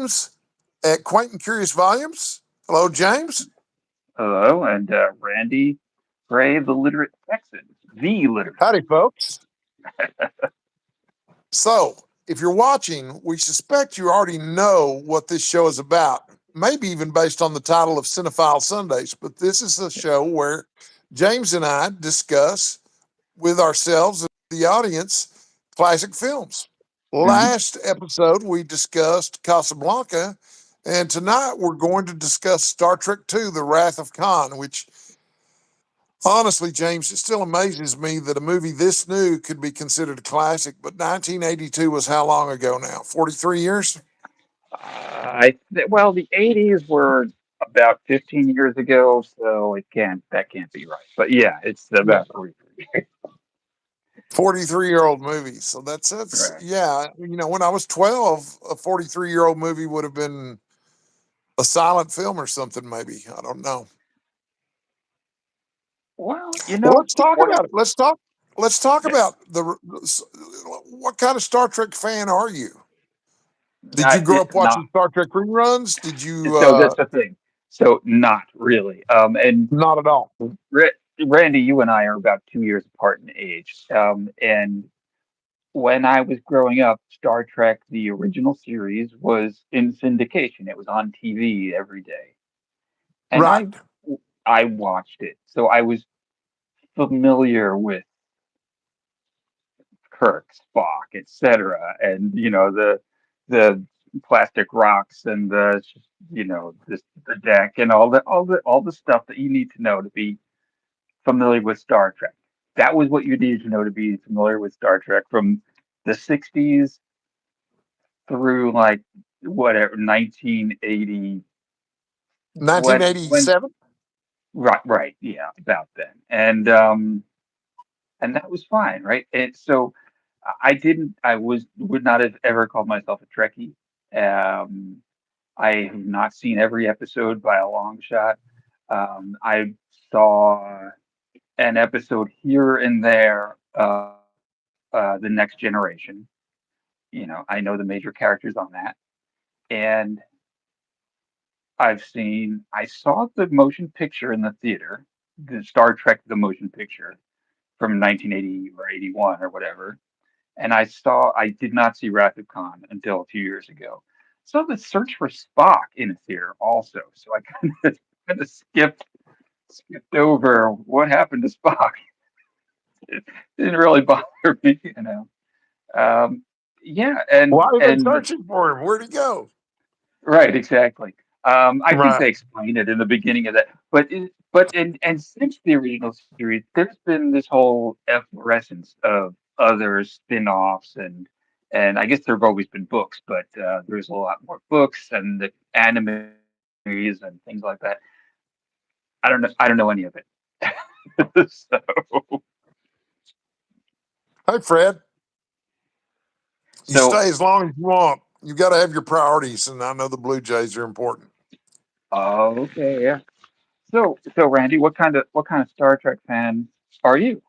James at Quaint and Curious Volumes. Hello, James. Hello, and Randy Ray, the literate Texan, the literate. Howdy, folks. So, if you're watching, we suspect you already know what this show is about, maybe even based on the title of Cinephile Sundays. But this is a show where James and I discuss with ourselves and the audience classic films. Mhm. Last episode, we discussed Casablanca, and tonight we're going to discuss Star Trek II, The Wrath of Khan, which honestly, James, it still amazes me that a movie this new could be considered a classic, but 1982 was how long ago now? 43 years? Well, the '80s were about 15 years ago, so that can't be right. But yeah, it's Yeah. about 43. 43-year-old movie. So that's Right. yeah, when I was 12, a 43-year-old movie would have been a silent film or something maybe. I don't know. Well, Well, let's talk what? about it. Let's talk Yeah, about what kind of Star Trek fan are you? Did you grow up not. watching Star Trek reruns? Did you So that's the thing. So not really. And not at all? Ra- Randy, you and I are about 2 years apart in age. And when I was growing up, Star Trek, the original series, was in syndication. It was on TV every day. And Right. I watched it. So I was familiar with Kirk, Spock, etc. And the plastic rocks and the deck and all the stuff that you need to know to be familiar with Star Trek. That was what you needed to know to be familiar with Star Trek from the '60s through like whatever 1980 when 1987? right, yeah, about then. And that was fine, right? And so I would not have ever called myself a Trekkie. um I have not seen every episode by a long shot. I saw an episode here and there of the Next Generation. I know the major characters on that, and I saw the motion picture in the theater, the Star Trek the motion picture from 1980 or 81 or whatever, and I did not see Wrath of Khan until a few years ago. Saw the Search for Spock in a theater also, so I kind of skipped over what happened to Spock. It didn't really bother me. Yeah, Why are they and searching for him? Where'd he go? right, exactly. I think Right. they explained it in the beginning of that, but since the original series, there's been this whole efflorescence of other spin-offs, and I guess there have always been books, but there's a lot more books and the anime series and things like that. I don't know any of it. so Hey, Fred, you so stay as long as you want. You got to have your priorities, and I know the Blue Jays are important. okay, yeah. So Randy, what kind of Star Trek fan are you?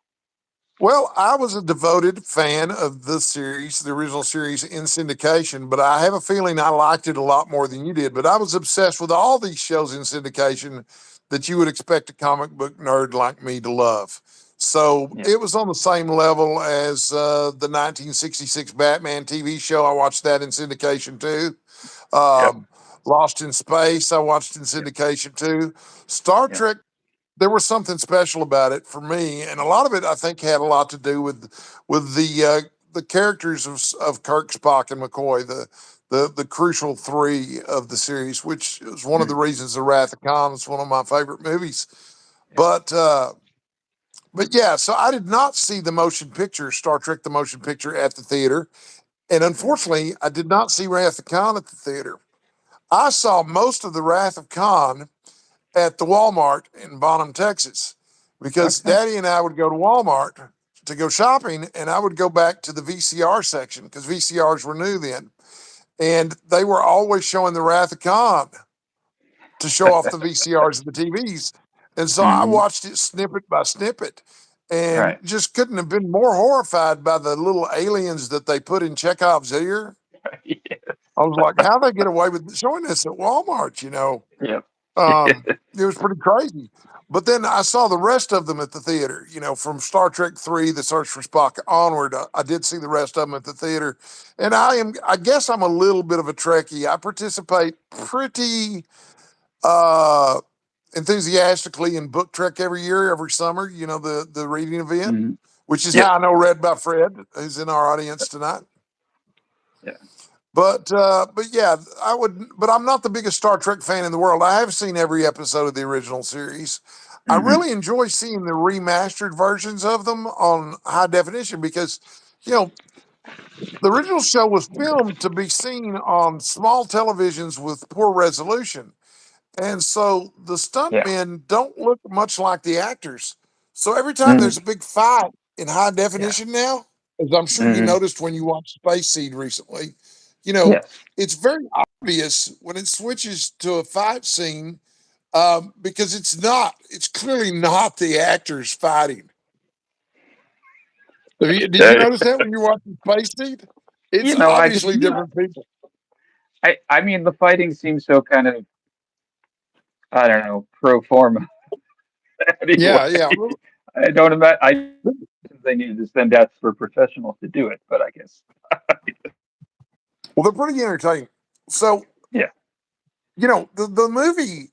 Well, I was a devoted fan of the series, the original series in syndication, but I have a feeling I liked it a lot more than you did. But I was obsessed with all these shows in syndication that you would expect a comic book nerd like me to love. So Yeah, it was on the same level as the 1966 Batman TV show. I watched that in syndication too. yep, Um, Lost in Space, I watched in yep, syndication too. Star yep, Trek, there was something special about it for me, and a lot of it I think had a lot to do with the characters of Kirk, Spock, and McCoy, the crucial three of the series, which is one of the mm, reasons the Wrath of Khan is one of my favorite movies. yep, But uh, but yeah, so I did not see the motion picture Star Trek the motion picture at the theater, and right. unfortunately, I did not see Wrath of Khan at the theater. I saw most of the Wrath of Khan at the Walmart in Bonham, Texas, because Okay. Daddy and I would go to Walmart to go shopping, and I would go back to the VCR section because VCRs were new then, and they were always showing the Wrath of Khan to show off the VCRs and the TVs, and so I hmm watched it snippet by snippet, and Right. just couldn't have been more horrified by the little aliens that they put in Chekhov's ear. Yeah. I was like, how they get away with showing this at Walmart? Yep. It was pretty crazy. But then I saw the rest of them at the theater. From Star Trek Three, The Search for Spock onward. I did see the rest of them at the theater, and I guess I'm a little bit of a Trekkie. I participate pretty uh, enthusiastically in Book Trek every year, every summer. The reading event, Mhm. which is Yep. how I know read by Fred, who's in our audience tonight. Yeah. But yeah, I would. But I'm not the biggest Star Trek fan in the world. I have seen every episode of the original series. I Hmm. really enjoy seeing the remastered versions of them on high definition because, you know, the original show was filmed to be seen on small televisions with poor resolution. And so the Yeah. stuntmen don't look much like the actors. So every time Hmm. there's a big fight in high Yeah. definition now, as I'm sure you Hmm. noticed when you watched Space Seed recently, you know, Yes. it's very obvious when it switches to a fight scene because it's clearly not the actors fighting. Did you Uh, notice that when you watch Space Seed? It's I did obviously not. different people. I mean, the fighting seems so kind of, I don't know, pro forma anyway. Yeah, yeah. I don't imagine. I they needed to send out for professionals to do it, but I guess. Well, they're pretty entertaining. So, Yeah. the movie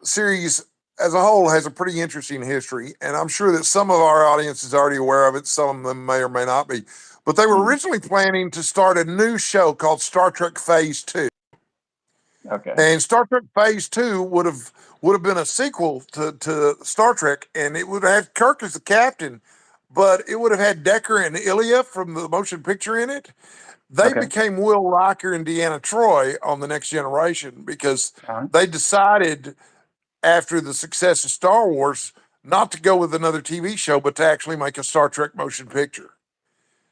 series as a whole has a pretty interesting history, and I'm sure that some of our audience is already aware of it. Some of them may or may not be. But they were Hmm. originally planning to start a new show called Star Trek Phase Two, Okay. and Star Trek Phase Two would have been a sequel to Star Trek, and it would have Kirk as the captain, but it would have had Decker and Ilya from the motion picture in it. They Okay. became Will Riker and Deanna Troy on the Next Generation because Uh-huh. they decided after the success of Star Wars not to go with another TV show, but to actually make a Star Trek motion picture.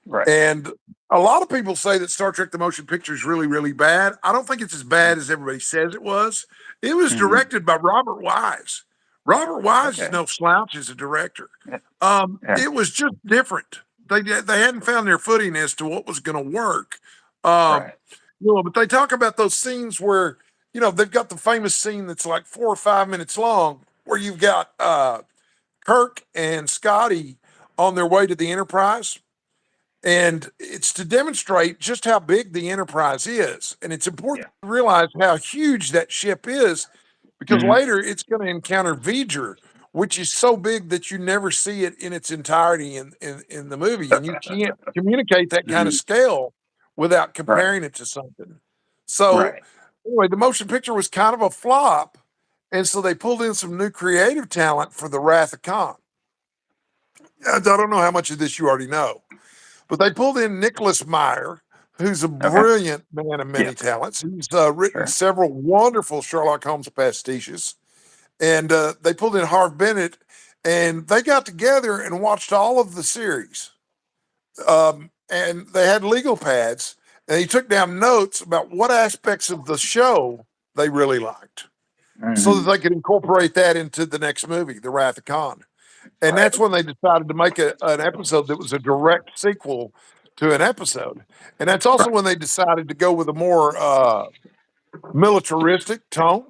Right. And a lot of people say that Star Trek the motion picture is really, really bad. I don't think it's as bad as everybody says it was. It was Mm-hmm. directed by Robert Wise. Robert Wise is Okay. no slouch as a director. Yeah. Yeah. It was just different. They hadn't found their footing as to what was going to work. Um, Right. but they talk about those scenes where they've got the famous scene that's like 4 or 5 minutes long, where you've got Kirk and Scotty on their way to the Enterprise, and it's to demonstrate just how big the Enterprise is. And it's important Yeah. to realize how huge that ship is because Hmm. later it's going to encounter V'ger, which is so big that you never see it in its entirety in the movie. And you can't communicate that kind of Hmm. scale without Right. comparing it to something. So, Right. anyway, the motion picture was kind of a flop. And so they pulled in some new creative talent for the Wrath of Khan. I don't know how much of this you already know, but they pulled in Nicholas Meyer, who's a Okay. brilliant man of Yeah. many talents. He's written Sure. several wonderful Sherlock Holmes pastiches. And they pulled in Harv Bennett, and they got together and watched all of the series. And they had legal pads, and he took down notes about what aspects of the show they really liked so that Hmm. they could incorporate that into the next movie, The Wrath of Khan. And Right. that's when they decided to make an episode that was a direct sequel to an episode. And that's also Right. when they decided to go with a more militaristic tone.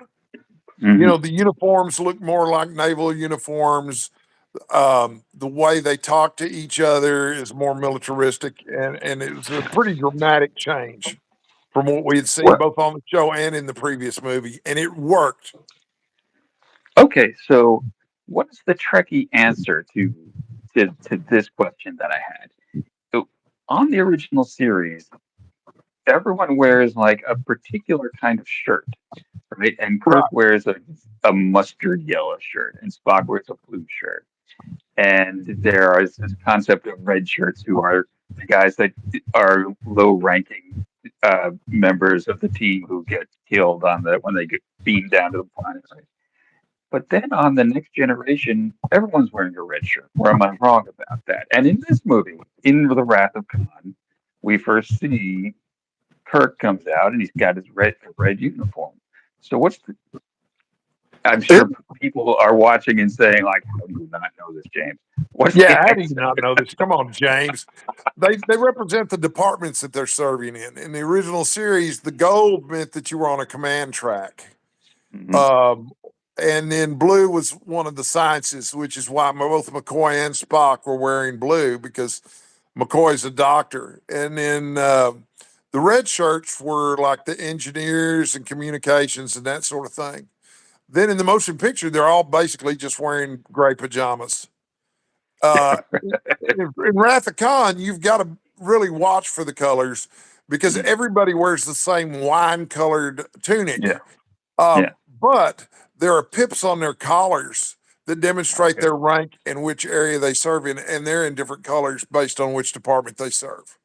Hmm. The uniforms look more like naval uniforms. The way they talk to each other is more militaristic, and it was a pretty dramatic change from what we had seen Well, both on the show and in the previous movie, and it worked. okay. So, what is the Trekkie answer to this question that I had? So, on the original series, everyone wears like a particular kind of shirt, right? And Kirk Right. wears a mustard yellow shirt, and Spock wears a blue shirt. And there is this concept of red shirts who are the guys that are low ranking members of the team who get killed on the when they get beamed down to the planet. Right? But then on the next generation, everyone's wearing a red shirt. Or am I wrong about that? And in this movie, in The Wrath of Khan, we first see Kirk comes out and he's got his red uniform. So I'm It, sure people are watching and saying, like, how do you not know this, James? What's the yeah, how do you accent? not know this? Come on, James. They represent the departments that they're serving in. In the original series, the gold meant that you were on a command track. Mm-hmm. Um, and then blue was one of the sciences, which is why both McCoy and Spock were wearing blue because McCoy's a doctor. And then the red shirts were like the engineers and communications and that sort of thing. Then in the motion picture, they're all basically just wearing gray pajamas. In Wrath of Khan, you've got to really watch for the colors because Mm-hmm. everybody wears the same wine colored tunic. Yeah. Yeah. But there are pips on their collars that demonstrate Okay. their rank and which area they serve in, and they're in different colors based on which department they serve.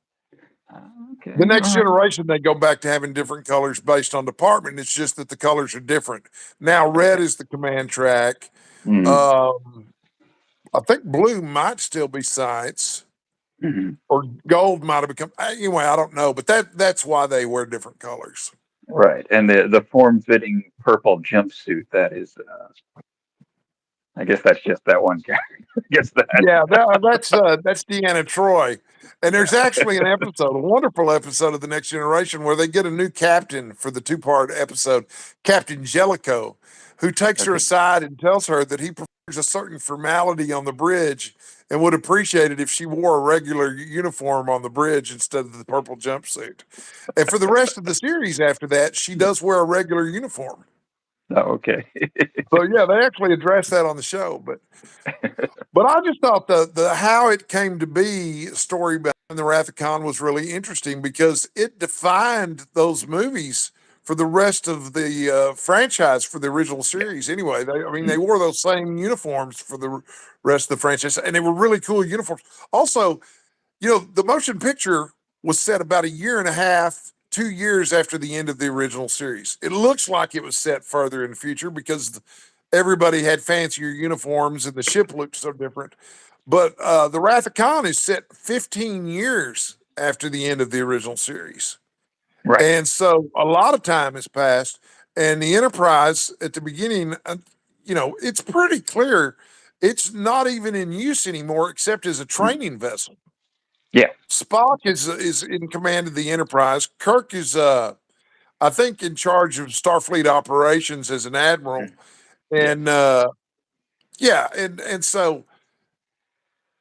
The Okay. All next right. generation, they go back to having different colors based on department. It's just that the colors are different. Now, red Okay. is the command track. Mm-hmm. Um, I think blue might still be science, Mm-hmm. or gold might have become. Anyway, I don't know, but that's why they wear different colors. Right. And the form-fitting purple jumpsuit, that is, I guess that's just that one character. I guess that. Yeah, that's Deanna Troy. And there's Yeah. actually an episode, a wonderful episode of The Next Generation, where they get a new captain for the two-part episode, Captain Jellicoe, who takes her Okay. aside and tells her that he prefers a certain formality on the bridge and would appreciate it if she wore a regular uniform on the bridge instead of the purple jumpsuit. And for the rest of the series after that, she does wear a regular uniform. Oh, okay. So yeah, they actually address that on the show, but I just thought the how it came to be story behind the Wrath of Khan was really interesting because it defined those movies for the rest of the franchise for the original Yeah. series. Anyway, I mean, they Mm. wore those same uniforms for the rest of the franchise, and they were really cool uniforms. Also, the motion picture was set about a year and a half, 2 years after the end of the original series. It looks like it was set further in the future because everybody had fancier uniforms and the ship looked so different. But the Wrath of Khan is set 15 years after the end of the original series. Right. And so a lot of time has passed. And the Enterprise at the beginning, it's pretty clear it's not even in use anymore except as a Mm. training vessel. Yeah. Spock is in command of the Enterprise. Kirk is, I think, in charge of Starfleet operations as an admiral. Mm. Yeah. And yeah, and so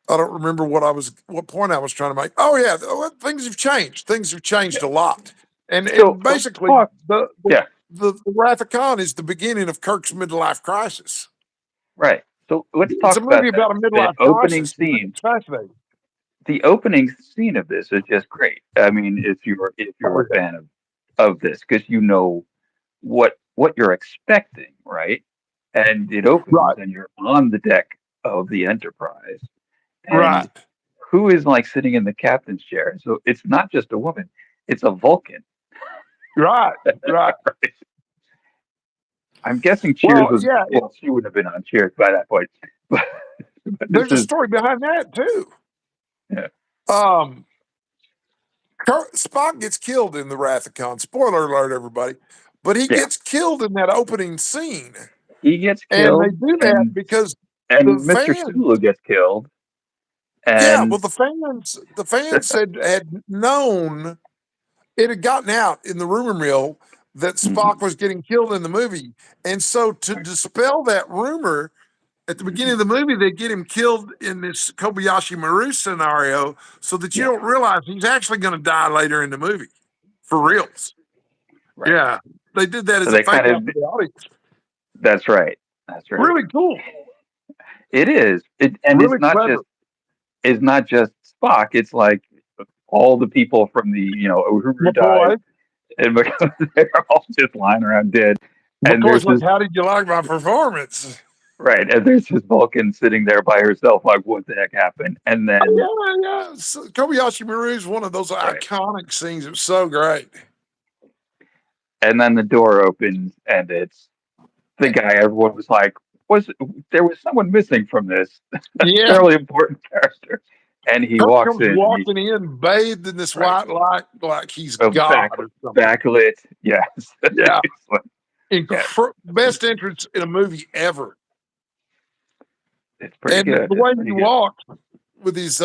I don't remember what point I was trying to make. Oh yeah, things have changed. Things have changed Yeah. a lot, and So let's basically talk. the the, Yeah. the Wrath of Khan is the beginning of Kirk's midlife crisis. Right. So let's It's a talk movie about that. about a The midlife opening crisis. scene. It's fascinating. The opening scene of this is just great. I mean, if you're Oh a yeah, fan of this, because you know what you're expecting, right? And it opens, right, and you're on the deck of the Enterprise, and right, who is like sitting in the captain's chair? So it's not just a woman; it's a Vulcan. right, right. I'm guessing Cheers Well, was yeah, well, she wouldn't have been on Cheers by that point, but, this there's a is story behind that too. yeah, Um, Spock gets killed in the Wrath of Khan. Spoiler alert, everybody. But he yeah. gets killed in that opening scene. He gets And they killed, do that and because the and Mr. fans, Sulu gets killed, yeah, well, and the fans had known it had gotten out in the rumor mill that Spock Mhm, was getting killed in the movie. And so to dispel that rumor, at the beginning mhm, of the movie, they get him killed in this Kobayashi Maru scenario so that you yeah, don't realize he's actually going to die later in the movie. For right, reals. right. Yeah. They did that So as a they fake kind out of for the audience. that's right, that's right. Really cool. It is, and Really clever. it's not just Spock. It's like all the people from the Uhuru dies, McCoy. and because they're all just lying around dead, and McCoy's there's like, this how did you like my performance? right, and there's this Vulcan sitting there by herself, like what the heck happened, and then Oh, yeah, yeah. Kobayashi Maru is one of those right, iconic scenes. It was so great. and then the door opens, and it's the guy everyone was like, was there was someone missing from this Yeah. fairly important character, and he Kirk walks comes in, and he walking in bathed in this right, white light like he's a God or something. backlit, yes, Yeah. Yeah, Best entrance in a movie ever. it's pretty And good. the It's way he pretty good. walked with he's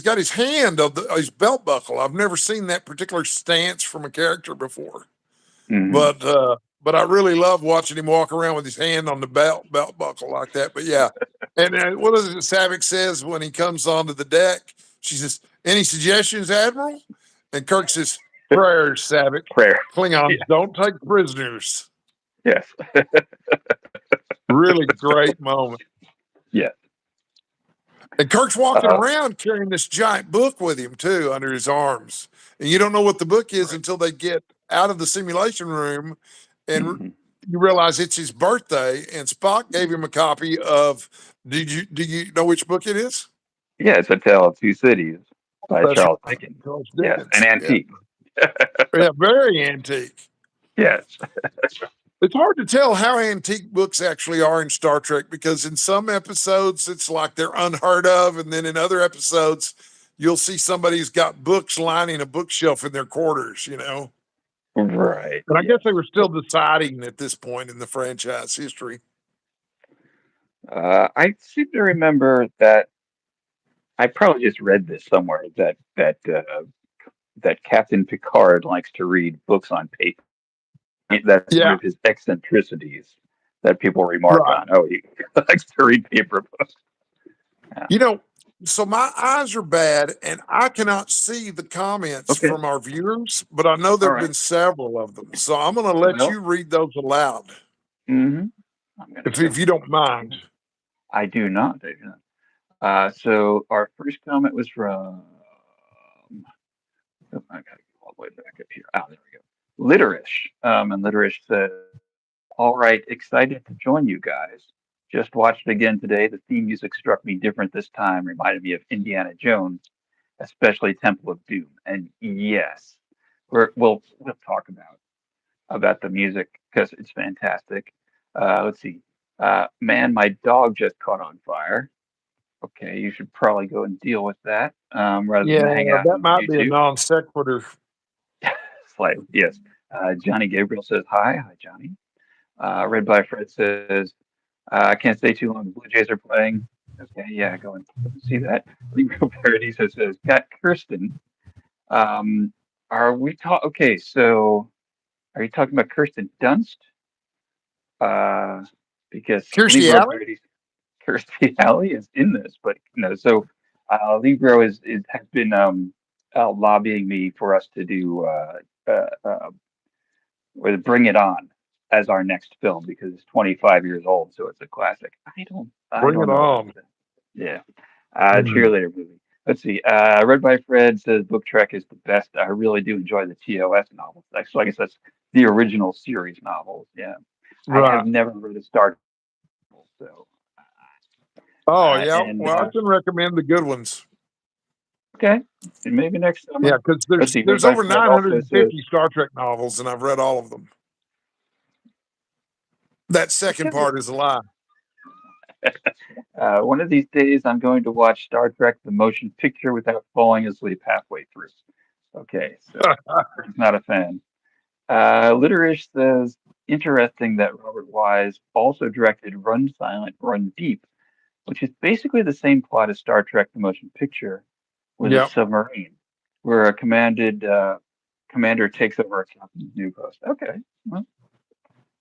got his hand on his belt buckle. I've never seen that particular stance from a character before. Hmm. But I really love watching him walk around with his hand on the belt buckle like that. But yeah, and what is it Savick says when he comes onto the deck? She says, "Any suggestions, Admiral?" And Kirk says, "Prayers, Savick. Prayer. Klingons Yeah. don't take prisoners." Yes. Really great moment. Yes. And Kirk's walking Uh, around carrying this giant book with him too under his arms. And you don't know what the book is right. until they get out of the simulation room and Hmm. you realize it's his birthday. And Spock gave him a copy of. Do you know which book it is? Yeah, it's A Tale of Two Cities by That's Charles right, Dickens. Charles Yes, an Dickens. Yeah, antique. yeah, very antique. Yes. It's hard to tell how antique books actually are in Star Trek because in some episodes it's like they're unheard of, and then in other episodes you'll see somebody who's got books lining a bookshelf in their quarters. Right. And I guess Yes. they were still deciding at this point in the franchise history. I seem to remember that I probably just read this somewhere that Captain Picard likes to read books on paper. That's one Yeah, of his eccentricities that people remark right. on. Oh, he likes to read paper books. Yeah. You know, so my eyes are bad and I cannot see the comments Okay. from our viewers, but I know there All have right. been several of them. So I'm going to let Well, you read those aloud hmm I'm gonna if go. you don't mind. I do not. I do not. So our first comment was from. Oh, I gotta go all the way back up here. Oh, there we go. Literish. And Literish says, "All right, excited to join you guys. Just watched it again today. The theme music struck me different this time. Reminded me of Indiana Jones, especially Temple of Doom." And yes, we'll talk about the music because it's fantastic. Let's see. Man, my dog just caught on fire. Okay, you should probably go and deal with that rather Yeah, than hang out that on might be a YouTube. non sequitur. Slightly, yes. Johnny Gabriel says hi. Hi, Johnny. Red by Fred says, I can't stay too long. The Blue Jays are playing. Okay, yeah, go and see that. Leo Paradiso says, Got Kirsten. Um, are we talking? Okay, so are you talking about Kirsten Dunst? Uh, because Kirstie Libro Alley? Paradiso, Kirstie Alley is in this, but no. So Libro is has been lobbying me for us to do or Bring It On as our next film because it's 25 years old, so it's a classic. I Bring don't it know about on. that. Yeah, Mm. cheerleader movie. Let's see. Read by Fred says Book Trek is the best. I really do enjoy the TOS novels. Actually, I guess that's the original series novels. Yeah, I have Right. never read a Star Trek novel, so Oh, yeah. and Well, I can recommend the good ones. okay, and maybe next Yeah, summer. because Let's there's see. Read there's by over Fred also says 950 Star Trek novels, and I've read all of them. That second okay. part is a lie. One of these days, I'm going to watch Star Trek: The Motion Picture without falling asleep halfway through. Okay, so he's not a fan. Literish says, interesting that Robert Wise also directed Run Silent, Run Deep, which is basically the same plot as Star Trek: The Motion Picture with a Yep. submarine, where a commander takes over a captain's new post. Okay, well,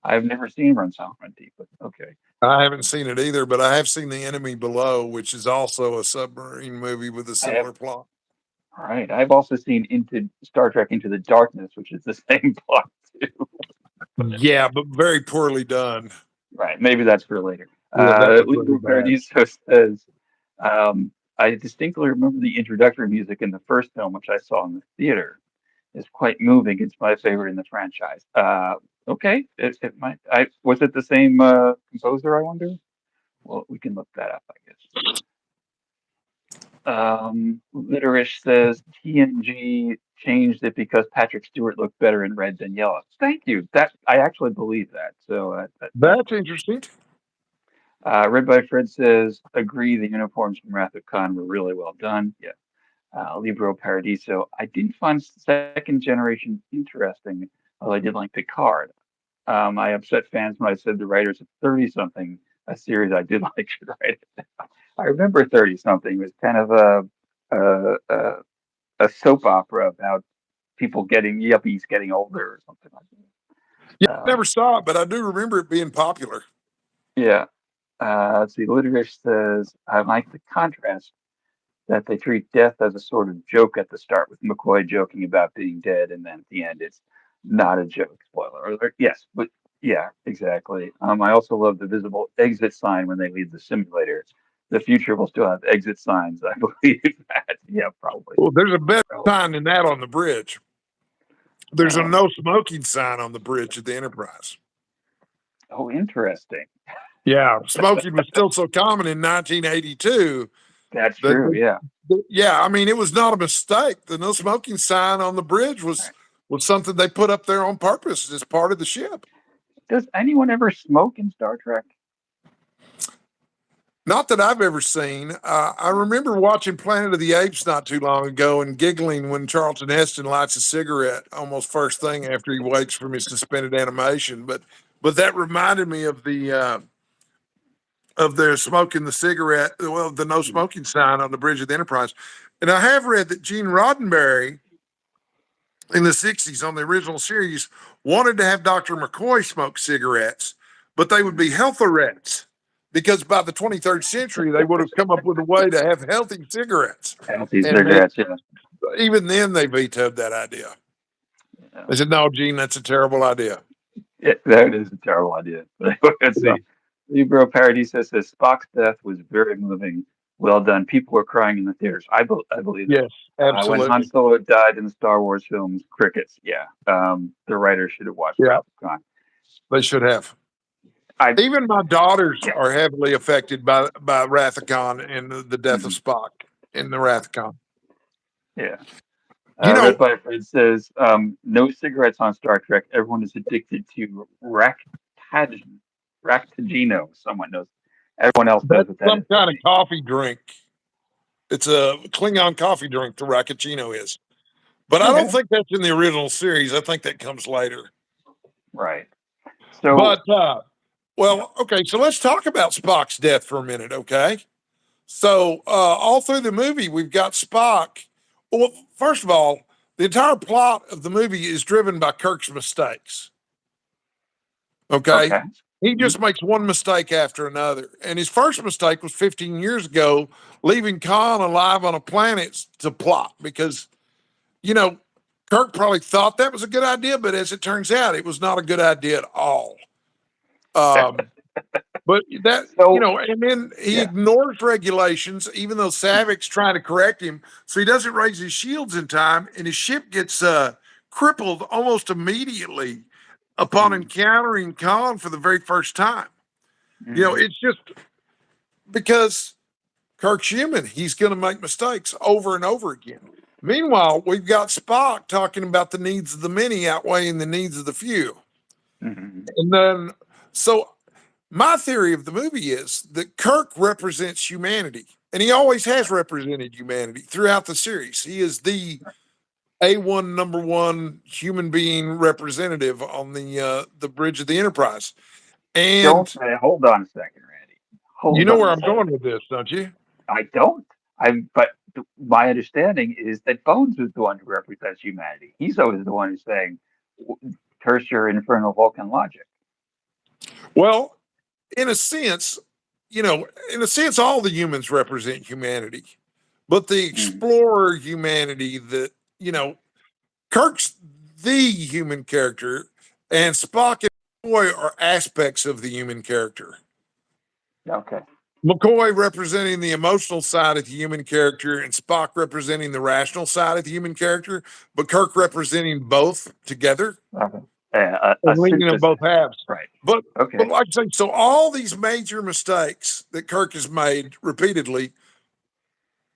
I've never seen Run Silent, Run Deep, but okay. I haven't seen it either, but I have seen The Enemy Below, which is also a submarine movie with a I have similar plot. All right. I've also seen Into Star Trek Into the Darkness, which is the same plot too. Yeah, but very poorly done. Right. Maybe that's for later. Yeah, that was really Libro bad. Paradiso says, I distinctly remember the introductory music in the first film, which I saw in the theater. Is quite moving. It's my favorite in the franchise. Okay. It might. I was it the same composer? I wonder. Well, we can look that up, I guess. Literish says TNG changed it because Patrick Stewart looked better in red than yellow. Thank you. That I actually believe that. So that's That's interesting. Red by Fred says agree. The uniforms from Wrath of Khan were really well done. Yeah. Libro Paradiso. I didn't find second generation interesting, although I did like Picard. I upset fans when I said the writers of 30 something, a series I did like, should write it. I remember 30 something was kind of a, a a soap opera about people getting yuppies getting older or something like Yeah, that. I never saw it, but I do remember it being popular. Yeah. Let's see. Litigish says, I like the contrast that they treat death as a sort of joke at the start, with McCoy joking about being dead, and then at the end it's not a joke. Spoiler alert. Yes, but yeah, exactly. I also love the visible exit sign when they leave the simulator. The future will still have exit signs, I believe that. Yeah, probably. Well, there's a better Probably. sign than that on the bridge. There's a Um, no smoking sign on the bridge at the Enterprise. oh, interesting. Yeah, smoking was still so common in 1982 That's that true. Yeah. yeah, I mean, it was not a mistake. The no smoking sign on the bridge was something they put up there on purpose as part of the ship. Does anyone ever smoke in Star Trek? Not that I've ever seen. I remember watching Planet of the Apes not too long ago and giggling when Charlton Heston lights a cigarette almost first thing after he wakes from his suspended animation. But that reminded me of their smoking the cigarette, well, the no Mhm. smoking sign on the bridge of the Enterprise. And I have read that Gene Roddenberry in the 60s on the original series wanted to have Dr. McCoy smoke cigarettes, but they would be health threats because by the 23rd century, they would have come up with a way to have healthy cigarettes. Healthy And they, cigarettes, yeah. even then, they vetoed that idea. Yeah. They said, no, Gene, that's a terrible idea. Yeah, that is a terrible idea. Let's Yeah. see. Libro Paradisa says Spock's death was very moving. Well done. People were crying in the theaters. I believe it. Yes, When Han absolutely. Solo died in the Star Wars films, crickets. Yeah. The writers should have watched Yeah, Wrath of Khan. they should have. I Even my daughters yeah. are heavily affected by Rathacon and the death of Mhm. Spock in the Rathacon. Yeah. You Red know, by Fred says, no cigarettes on Star Trek. Everyone is addicted to Ractagino. Someone knows. Everyone else knows that's what that some is but kind of me. coffee drink. It's a Klingon coffee drink, the Rakachino is. But I don't Okay. think that's in the original series. I think that comes later. Right. So, But, yeah. well, okay, so let's talk about Spock's death for a minute, okay? So, all through the movie, we've got Spock. Well, first of all, the entire plot of the movie is driven by Kirk's mistakes. Okay. Okay. He Mhm. just makes one mistake after another. And his first mistake was 15 years ago, leaving Khan alive on a planet to plot because, you know, Kirk probably thought that was a good idea, but as it turns out, it was not a good idea at all. Um, but that, So, and then he yeah. ignores regulations, even though Savik's trying to correct him. So he doesn't raise his shields in time, and his ship gets crippled almost immediately upon Mm, encountering Khan for the very first time. mm, It's just because Kirk's human. He's going to make mistakes over and over again. Meanwhile, we've got Spock talking about the needs of the many outweighing the needs of the few. mm, And then, so my theory of the movie is that Kirk represents humanity, and he always has represented humanity throughout the series. He is the A1 number one human being representative on the bridge of the Enterprise. don't And say, hold on a second, Randy. you Hold know on where a I'm second. going with this, don't you? I don't. But my understanding is that Bones is the one who represents humanity. He's always the one who's saying, curse your infernal Vulcan logic. Well, in a sense, in a sense, all the humans represent humanity, but the Mm, explorer humanity that, you know, Kirk's the human character, and Spock and McCoy are aspects of the human character. okay. McCoy representing the emotional side of the human character, and Spock representing the rational side of the human character, but Kirk representing both together Okay. A and leaning on both synthesis. halves. Right. But Okay. like I say, so all these major mistakes that Kirk has made repeatedly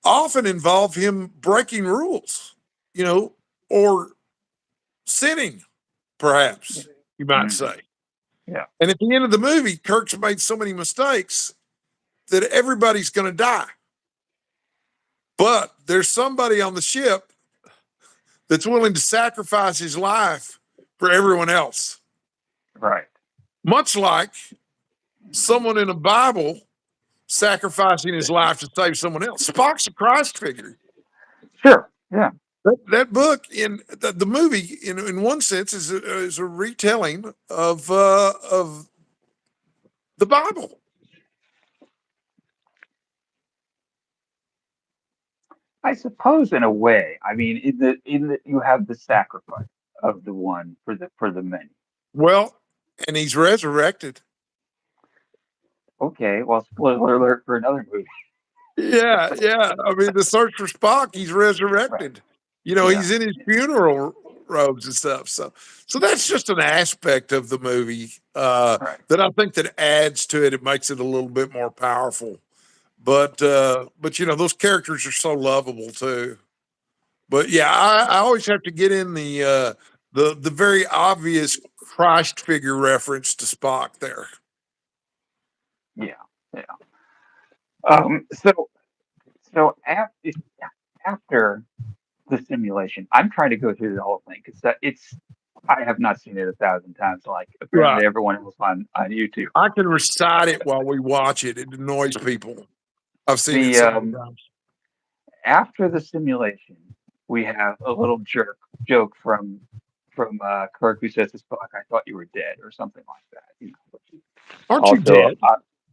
often involve him breaking rules, you know, or sinning, perhaps you might Mm, say. yeah. And at the end of the movie, Kirk's made so many mistakes that everybody's going to die. But there's somebody on the ship that's willing to sacrifice his life for everyone else. Right. Much like someone in the Bible sacrificing his life to save someone else. Spock's a Christ figure. Sure. Yeah. That book in the movie, in one sense, is a retelling of the Bible. I suppose in a way. I mean, in the you have the sacrifice of the one for the many. Well, and he's resurrected. Okay. Well, spoiler alert for another movie. Yeah, yeah. I mean, the search for Spock, he's Right. resurrected. Yeah. He's in his funeral robes and stuff. So that's just an aspect of the movie Right. that I think that adds to it. It makes it a little bit more powerful. But those characters are so lovable too. But yeah, I always have to get in the very obvious Christ figure reference to Spock there. Yeah. Yeah. So after the simulation, I'm trying to go through the whole thing because it's I have not seen it 1,000 times like Right. apparently everyone else on YouTube. I can recite it while we watch it. It annoys people. I've seen it The so many times. After the simulation, we have a little joke from Kirk who says to Spock, "I thought you were dead" or something like that. Aren't you Also, dead?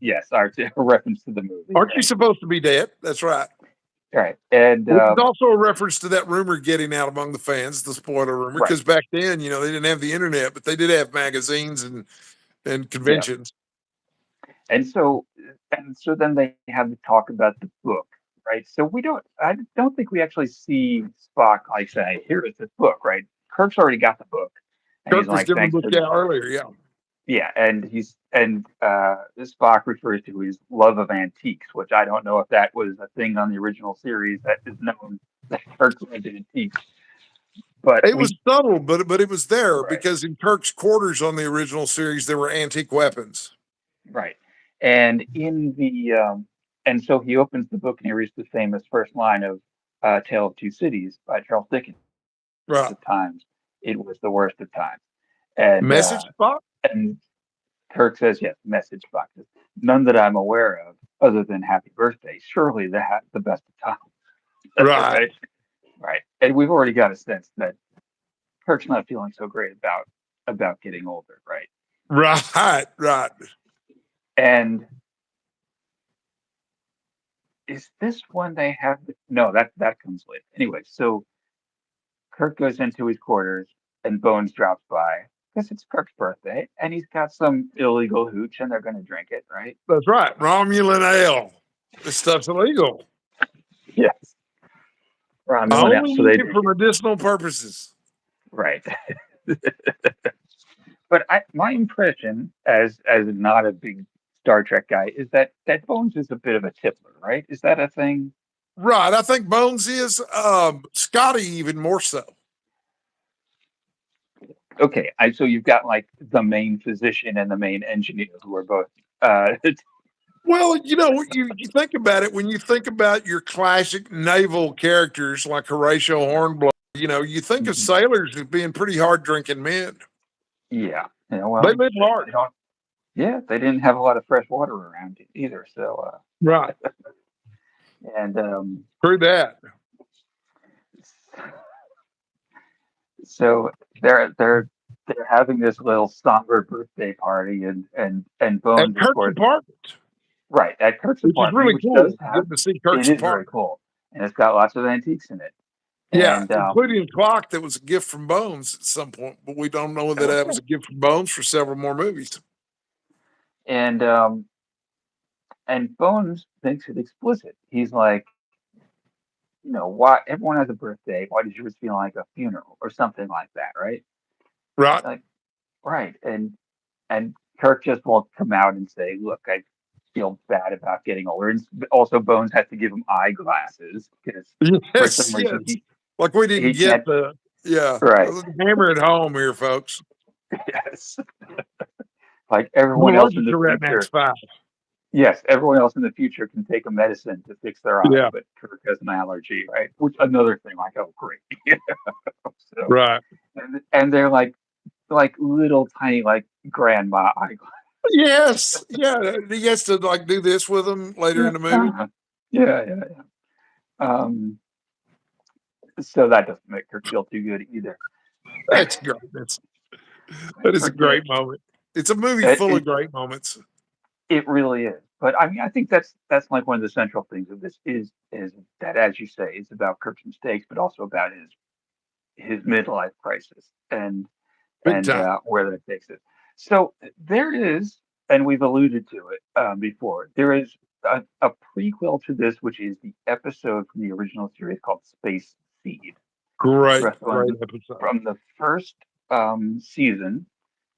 yes, a reference to the movie, Aren't you right? supposed to be dead? That's right. Right, and Which is also a reference to that rumor getting out among the fans, the spoiler rumor, right, because back then, they didn't have the internet, but they did have magazines and yeah, conventions. and so then they have to talk about the book, right? So I don't think we actually see Spock like say, "Here is this book," right? Kirk's already got the book, and he's Kirk was like, giving the "Thanks book for the out earlier, yeah. Yeah, Spock refers to his love of antiques, which I don't know if that was a thing on the original series that is known that Kirk loved antiques. But It was we subtle, but it was there right, because in Kirk's quarters on the original series there were antique weapons. right, and in the and so he opens the book and he reads the famous first line of "Tale of Two Cities" by Charles Dickens. Right. At times, it was the worst of times, and Message Spock? and Kirk says, yes, message boxes. None that I'm aware of, other than happy birthday. Surely the best of times. Right. Right? Right. And we've already got a sense that Kirk's not feeling so great about getting older, right? Right. Right. And is this when they have no, that comes later. Anyway, so Kirk goes into his quarters and Bones drops by because it's Kirk's birthday and he's got some illegal hooch and they're gonna drink it, right? That's right. Romulan ale. This stuff's illegal. Yes. I Romulan. only So use they it drink for it. medicinal purposes. Right. But my impression, as not a big Star Trek guy, is that Bones is a bit of a tippler, right? Is that a thing? Right. I think Bones is Scotty even more so. Okay, so you've got like the main physician and the main engineer who are both. Well, you think about it when you think about your classic naval characters like Horatio Hornblower. You think of Mhm. sailors as being pretty hard drinking men. Yeah, They well, live they hard. don't. Yeah, they didn't have a lot of fresh water around either. So, Right. and True that. so they're having this little somber birthday party, and At Bones, of Kirk's course, apartment, right, at Kirk's which is apartment, really which does cool. have Getting to see it Kirk's is very apartment. cool, and it's got lots of antiques in it. Yeah, And including a clock that was a gift from Bones at some point, but we don't know that that was okay, a gift from Bones for several more movies. and Bones makes it explicit. He's like, why everyone has a birthday? Why does yours feel like a funeral or something like that, right? Right. Like, right, and Kirk just won't come out and say, "Look, I feel bad about getting older." And also, Bones has to give him eyeglasses because for some Yes, reason yes. Like we didn't he get can't. the yeah. Right. Hammer at home here, folks. Yes. Like I'm everyone else in allergic the to Ratmax future. 5. Yes, everyone else in the future can take a medicine to fix their eye, Yeah, but Kirk has an allergy, right? Which another thing, like, oh, great. So, right. and they're like, like little tiny like grandma eyeglasses. Yes, yeah, he has to like do this with them later Yeah, in the movie. yeah. Um, so that doesn't make her feel too good either. That's great. I That is a forget. great moment. It's a movie It, full of it great moments. it really is. But I mean, I think that's like one of the central things of this is that, as you say, it's about Kirk's mistakes, but also about his midlife crisis Big and time. where that takes it. So there is, and we've alluded to it before. There is a prequel to this, which is the episode from the original series called Space Seed, which Great, great runs episode. from the first season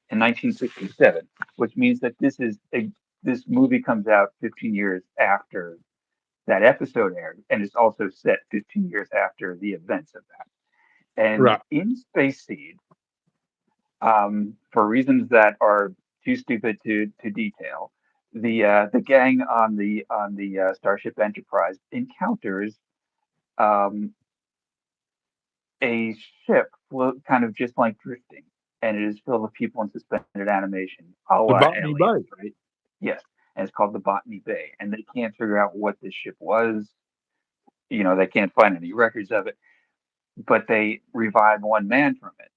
in 1967, which means that this movie comes out 15 years after that episode aired, and it's also set 15 years after the events of that. And Right. in Space Seed, for reasons that are too stupid to detail, the gang on the Starship Enterprise encounters um, a ship kind of just like drifting, and it is filled with people in suspended animation, a The la Botany Aliens, Bay. right? Yes, and it's called the Botany Bay, and they can't figure out what this ship was. They can't find any records of it, but they revive one man from it.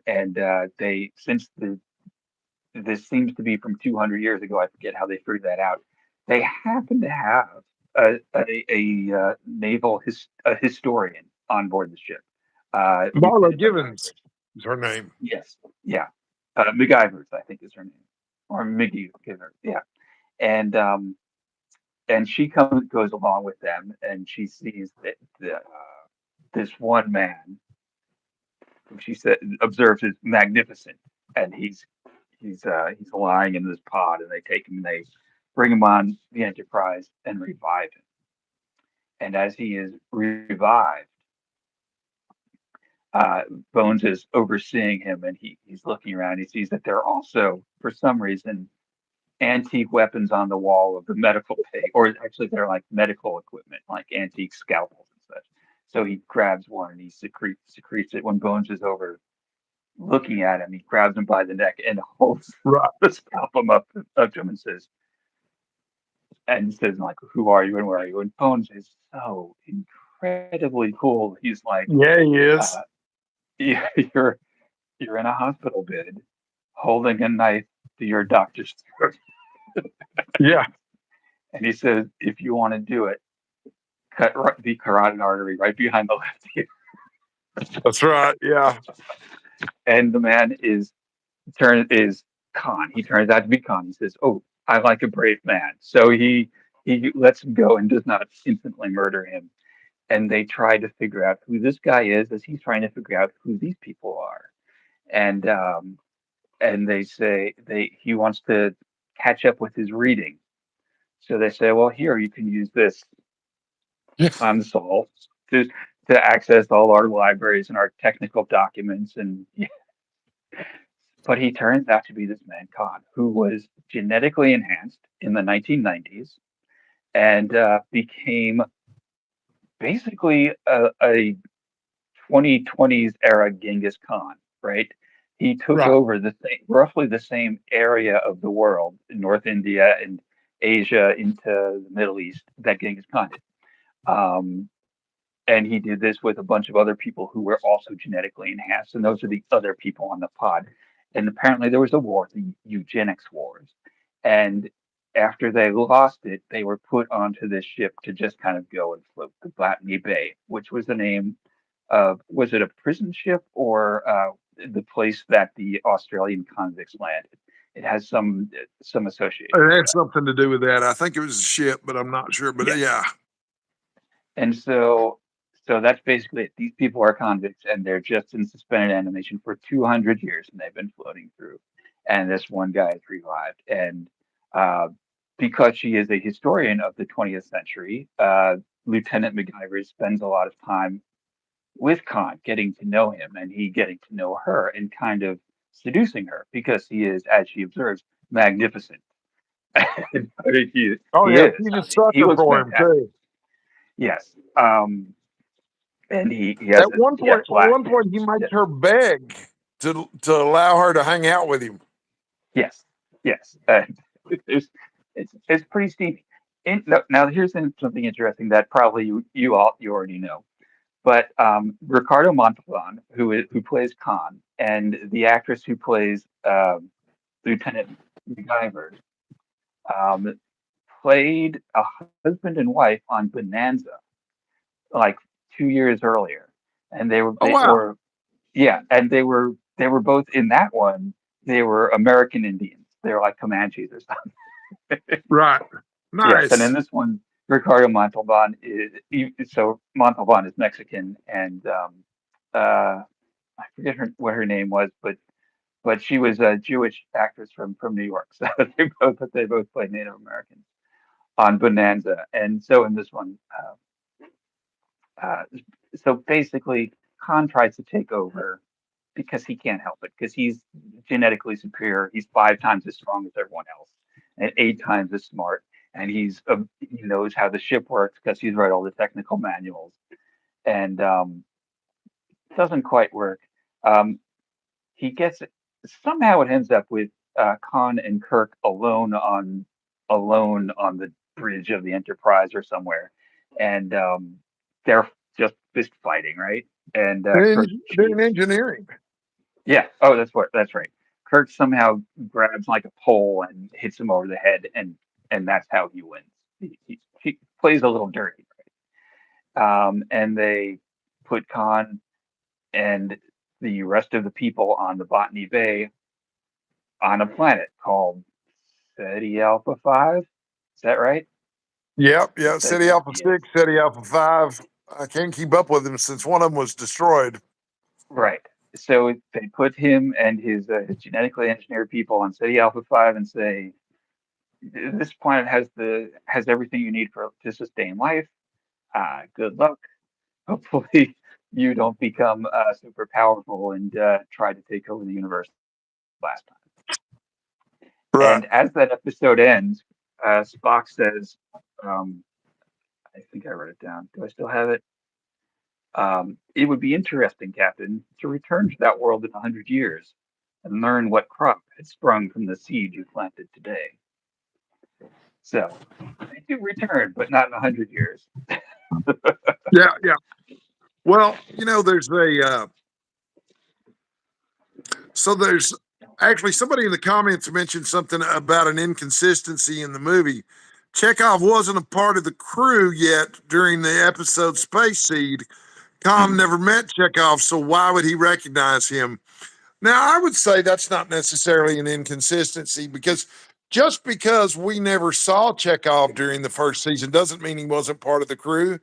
And they since the this seems to be from 200 years ago. I forget how they figured that out. They happen to have a a historian on board the ship, Marla Lieutenant Givens MacGyver. is her name. Yes, yeah, MacGyver's I think is her name, or Miggy Giver. Yeah, and she goes along with them, and she sees that this one man who she said observes is magnificent, and he's lying in this pod, and they take him and they bring him on the Enterprise and revive him. And as he is revived, uh, Bones is overseeing him, and he's looking around. He sees that there are also, for some reason, antique weapons on the wall of the medical bay, or actually they're like medical equipment, like antique scalpels and such. So he grabs one and he secretes it. When Bones is over looking at him, he grabs him by the neck and holds Right. the scalpel up to him and says like, "Who are you and where are you?" And Bones is so incredibly cool. He's like, Yeah, he uh, is. "You're in a hospital bed, holding a knife to your doctor's throat." Yeah, And he says, "If you want to do it, cut the carotid artery right behind the left ear." that's right. Yeah. And the man is Khan. He turns out to be Khan. He says, "Oh, I like a brave man." So he lets him go and does not instantly murder him. And they try to figure out who this guy is as he's trying to figure out who these people are. And they say he wants to catch up with his reading. So they say, "Well, here you can use this Yeah. console to access all our libraries and our technical documents." And but he turns out to be this man Khan, who was genetically enhanced in the 1990s and became basically a 2020s era Genghis Khan, right? He took Right. over roughly the same area of the world, North India and Asia into the Middle East, that Genghis Khan did. Um, and he did this with a bunch of other people who were also genetically enhanced, and those are the other people on the pod. And apparently there was a war, the eugenics wars, and after they lost it, they were put onto this ship to just kind of go and float the Botany Bay, which was the name of, was it a prison ship or the place that the Australian convicts landed? It has some association It with had that. something to do with that. I think it was a ship, but I'm not sure. But Yes. yeah, And so that's basically it. These people are convicts and they're just in suspended animation for 200 years and they've been floating through. And this one guy is revived. And uh, because she is a historian of the 20th century, Lieutenant MacGyver spends a lot of time with Khan, getting to know him and he getting to know her and kind of seducing her because he is, as she observes, magnificent. he, oh he yeah, is. she's a He sucker looks for him fantastic. too. Yes. And he has At one he has point, black hair. he makes Yes. her beg. to allow her to hang out with him. Yes, yes. It's, it's pretty steep. Now here's something interesting that probably you already know. But Ricardo Montalban, who plays Khan, and the actress who plays Lieutenant MacGyver, um, played a husband and wife on Bonanza like 2 years earlier, and Oh wow! yeah, and they were both in that one. They were American Indians. They were like Comanches or something. Right, Yes, and in nice. this one, Ricardo Montalban is so Montalban is Mexican, and I forget what her name was, but she was a Jewish actress from New York. So they both played Native Americans on Bonanza, and so in this one, uh, so basically, Khan tries to take over because he can't help it because he's genetically superior. He's 5 times as strong as everyone else, and 8 times as smart. And he knows how the ship works because he's read all the technical manuals, and it doesn't quite work. Um, he gets somehow it ends up with Khan and Kirk alone on the bridge of the Enterprise or somewhere, and they're just fist fighting, right? And Kirk They're in cheats. engineering. Yeah. Oh, that's right. Kirk somehow grabs like a pole and hits him over the head, and that's how he wins. He plays a little dirty, and they put Khan and the rest of the people on the Botany Bay on a planet called Ceti Alpha 5. Is that right? Yep, yeah. City Alpha Yes. 6, City Alpha 5. I can't keep up with them since one of them was destroyed. Right. So they put him and his genetically engineered people on Ceti Alpha 5 and say, this planet has everything you need for to sustain life. Good luck. Hopefully, you don't become super powerful and try to take over the universe last time. Right. And as that episode ends, Spock says, um, "I think I wrote it down. Do I still have it? It would be interesting, Captain, to return to that world in 100 years and learn what crop had sprung from the seed you planted today." So they do return, but not in 100 years. Yeah, yeah. Well, there's there's actually somebody in the comments mentioned something about an inconsistency in the movie. Chekhov wasn't a part of the crew yet during the episode Space Seed. Khan Mm, never met Chekhov, so why would he recognize him? Now, I would say that's not necessarily an inconsistency because just because we never saw Chekhov during the first season doesn't mean he wasn't part of the crew.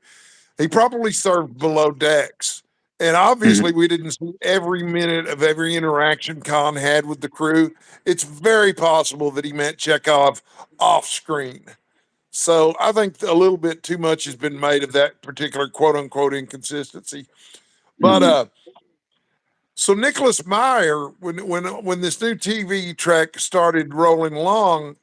He probably served below decks. And obviously, mhm, we didn't see every minute of every interaction Khan had with the crew. It's very possible that he met Chekhov off screen. So I think a little bit too much has been made of that particular quote unquote inconsistency. But mhm. so Nicholas Meyer, when this new TV track started rolling along,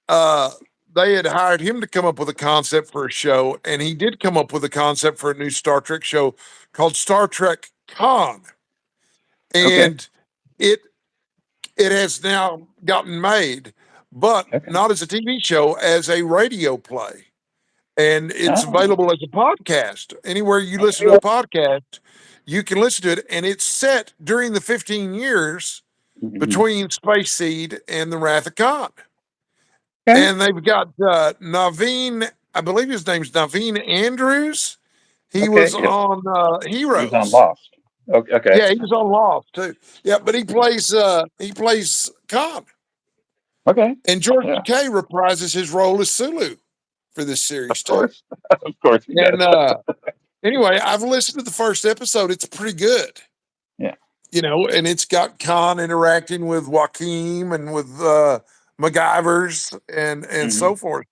uh, they had hired him to come up with a concept for a show, and he did come up with a concept for a new Star Trek show called Star Trek Con, Okay. and it it has now gotten made, but Okay. not as a TV show, as a radio play, and it's Oh, available as a podcast. Anywhere you listen to a okay. podcast, you can listen to it, and it's set during the 15 years Mhm. between Space Seed and the Wrath of Khan. Okay. And they've got Naveen, I believe his name's Naveen Andrews. He Okay. was Yep. on He was on Heroes. Lost. Okay. Okay. Yeah, he was on Lost too. Yeah, but he plays Khan. Okay. And George Yeah. Takei reprises his role as Sulu for this series Of too. course. Of course he And does. anyway, I've listened to the first episode. It's pretty good. Yeah. And it's got Khan interacting with Joaquin and with MacGyvers and Hmm. so forth.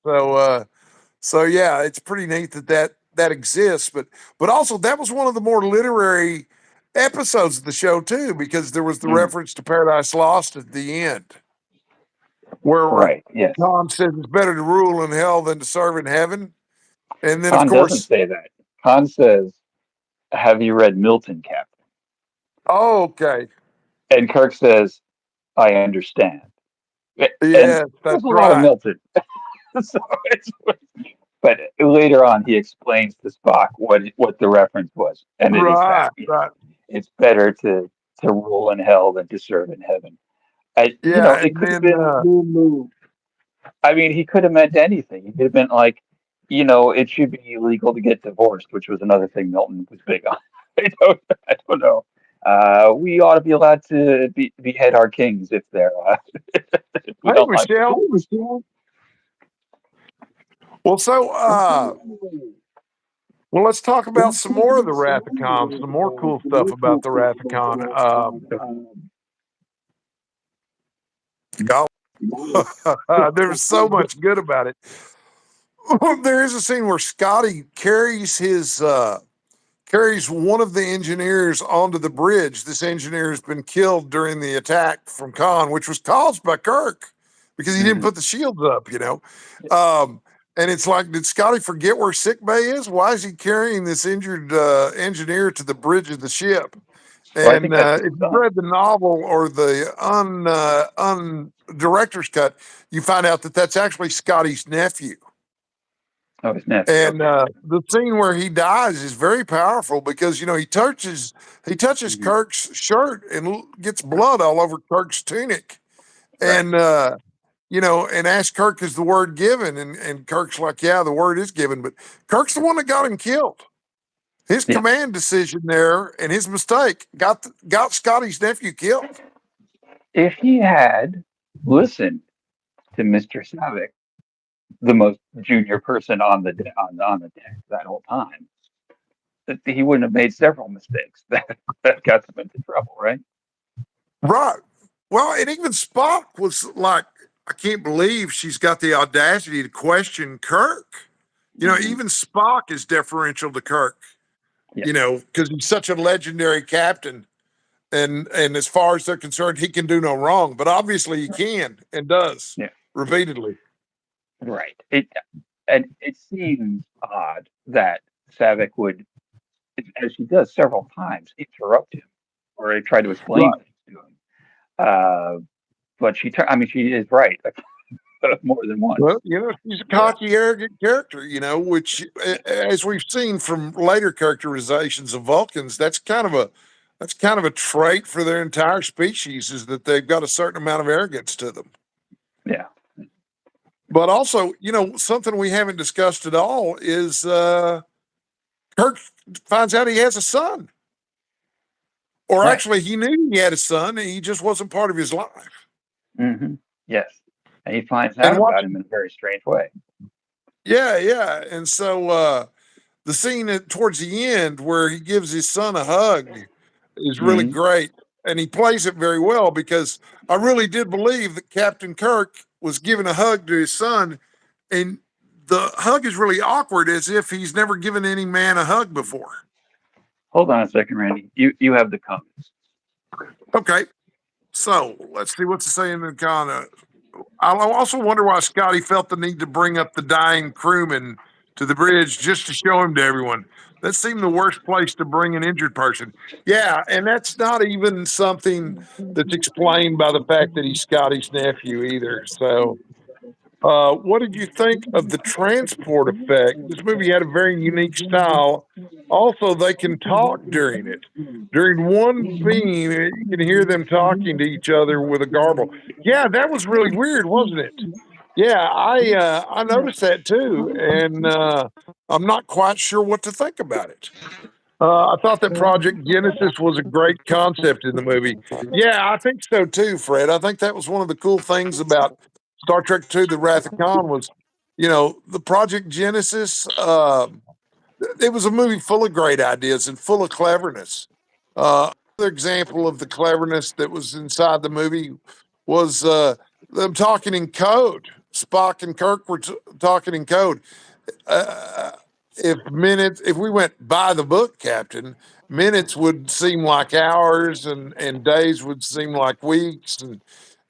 So yeah, it's pretty neat that exists. But also that was one of the more literary episodes of the show too, because there was the Mm. reference to Paradise Lost at the end, where Right. Yes. Khan says it's better to rule in hell than to serve in heaven. And then of Khan doesn't course, say that. Khan says, "Have you read Milton, Captain?" oh, okay, And Kirk says, "I understand." And Yes, there's that's a lot of right. Milton. So it's, but later on, he explains to Spock what the reference was, and it is that Right, right. it's better to rule in hell than to serve in heaven. Yeah, It and could have then been. I mean, he could have meant anything. He could have been like, it should be illegal to get divorced, which was another thing Milton was big on. I don't know. We ought to be allowed to behead our kings if they're if we hey don't like them. Michelle. Well, so well, let's talk about some more of the Wrath of Khan, some more cool stuff about the Wrath of Khan. Golly, there was so much good about it. There is a scene where Scotty carries one of the engineers onto the bridge. This engineer has been killed during the attack from Khan, which was caused by Kirk because he didn't Mhm. put the shields up. Um, and it's like, did Scotty forget where sick bay is? Why is he carrying this injured engineer to the bridge of the ship? Well, I And think that's his if you've son. read the novel or the director's cut, you find out that that's actually Scotty's nephew. Oh, his nephew. And Okay. the scene where he dies is very powerful because he touches Mhm. Kirk's shirt and gets blood all over Kirk's tunic, Right. and and asks Kirk, "Is the word given?" And Kirk's like, "Yeah, the word is given," but Kirk's the one that got him killed. His Yeah. command decision there and his mistake got Scotty's nephew killed. If he had listened to Mr. Savick, the most junior person on the deck that whole time, that he wouldn't have made several mistakes that got them into trouble, right? Right. Well, and even Spock was like, I can't believe she's got the audacity to question Kirk. Hmm. Even Spock is deferential to Kirk, Yeah. because he's such a legendary captain. And as far as they're concerned, he can do no wrong. But obviously he can and does Yeah. repeatedly. Right. It seems odd that Savick would, as she does several times, interrupt him or try to explain Right. things to him. Uh, but I mean, she is right more than once. Well, she's a Yeah. cocky, arrogant character, which, as we've seen from later characterizations of Vulcans, that's kind of a trait for their entire species is that they've got a certain amount of arrogance to them. Yeah. But also, something we haven't discussed at all is Kirk finds out he has a son, or Right. actually, he knew he had a son, and he just wasn't part of his life. Hmm. Yes. And he finds out And about him watching, in a very strange way. yeah, yeah, and so the scene towards the end where he gives his son a hug is really Hmm. great, and he plays it very well because I really did believe that Captain Kirk was giving a hug to his son, and the hug is really awkward, as if he's never given any man a hug before. Hold on a second, Randy. You have the comments. Okay, so let's see what's saying in the comment. I also wonder why Scotty felt the need to bring up the dying crewman to the bridge just to show him to everyone. That seemed the worst place to bring an injured person. Yeah, and that's not even something that's explained by the fact that he's Scotty's nephew either. So, what did you think of the transport effect? This movie had a very unique style. Also, they can talk during it. During one scene, you can hear them talking to each other with a garble. Yeah, that was really weird, wasn't it? Yeah, I noticed that too, and I'm not quite sure what to think about it. I thought that Project Genesis was a great concept in the movie. Yeah, I think so too, Fred. I think that was one of the cool things about Star Trek II: The Wrath of Khan was, the Project Genesis. It was a movie full of great ideas and full of cleverness. Another example of the cleverness that was inside the movie was them talking in code. Spock and Kirk were talking in code. Uh, if we went by the book, Captain, minutes would seem like hours, and days would seem like weeks,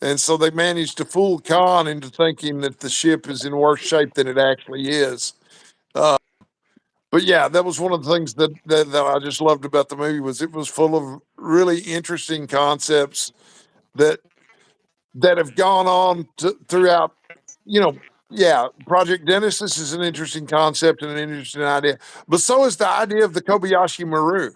and so they managed to fool Khan into thinking that the ship is in worse shape than it actually is. Uh, But yeah, that was one of the things that I just loved about the movie was it was full of really interesting concepts that that have gone on throughout, you know, yeah, Project Genesis is an interesting concept and an interesting idea, but so is the idea of the Kobayashi Maru.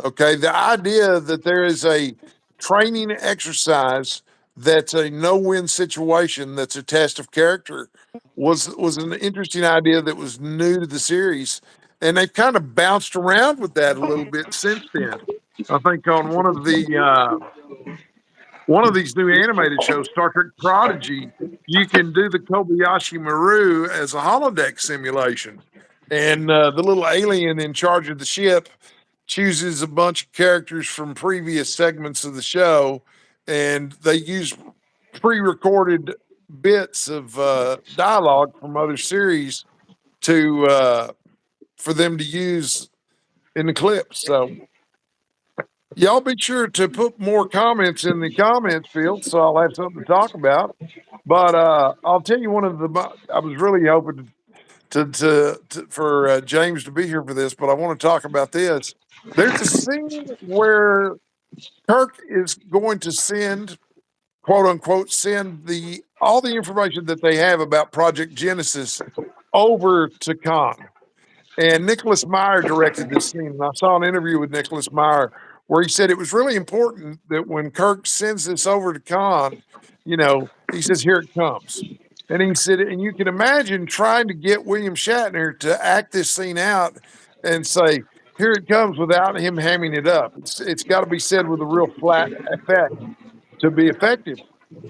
Okay, the idea that there is a training exercise that's a no-win situation, that's a test of character, was an interesting idea that was new to the series, and they've kind of bounced around with that a little bit since then. I think on one of these new animated shows, Star Trek Prodigy, you can do the Kobayashi Maru as a holodeck simulation. And the little alien in charge of the ship chooses a bunch of characters from previous segments of the show, and they use pre recorded bits of dialogue from other series to for them to use in the clips. So y'all be sure to put more comments in the comments field so I'll have something to talk about. But I'll tell you one of the I was really hoping to for James to be here for this, but I want to talk about this. There's a scene where Kirk is going to send, quote unquote, send the all the information that they have about Project Genesis over to Khan. And Nicholas Meyer directed this scene. And I saw an interview with Nicholas Meyer where he said it was really important that when Kirk sends this over to Khan, he says, here it comes. And he said, and you can imagine trying to get William Shatner to act this scene out and say, here it comes without him hamming it up. It's got to be said with a real flat effect to be effective.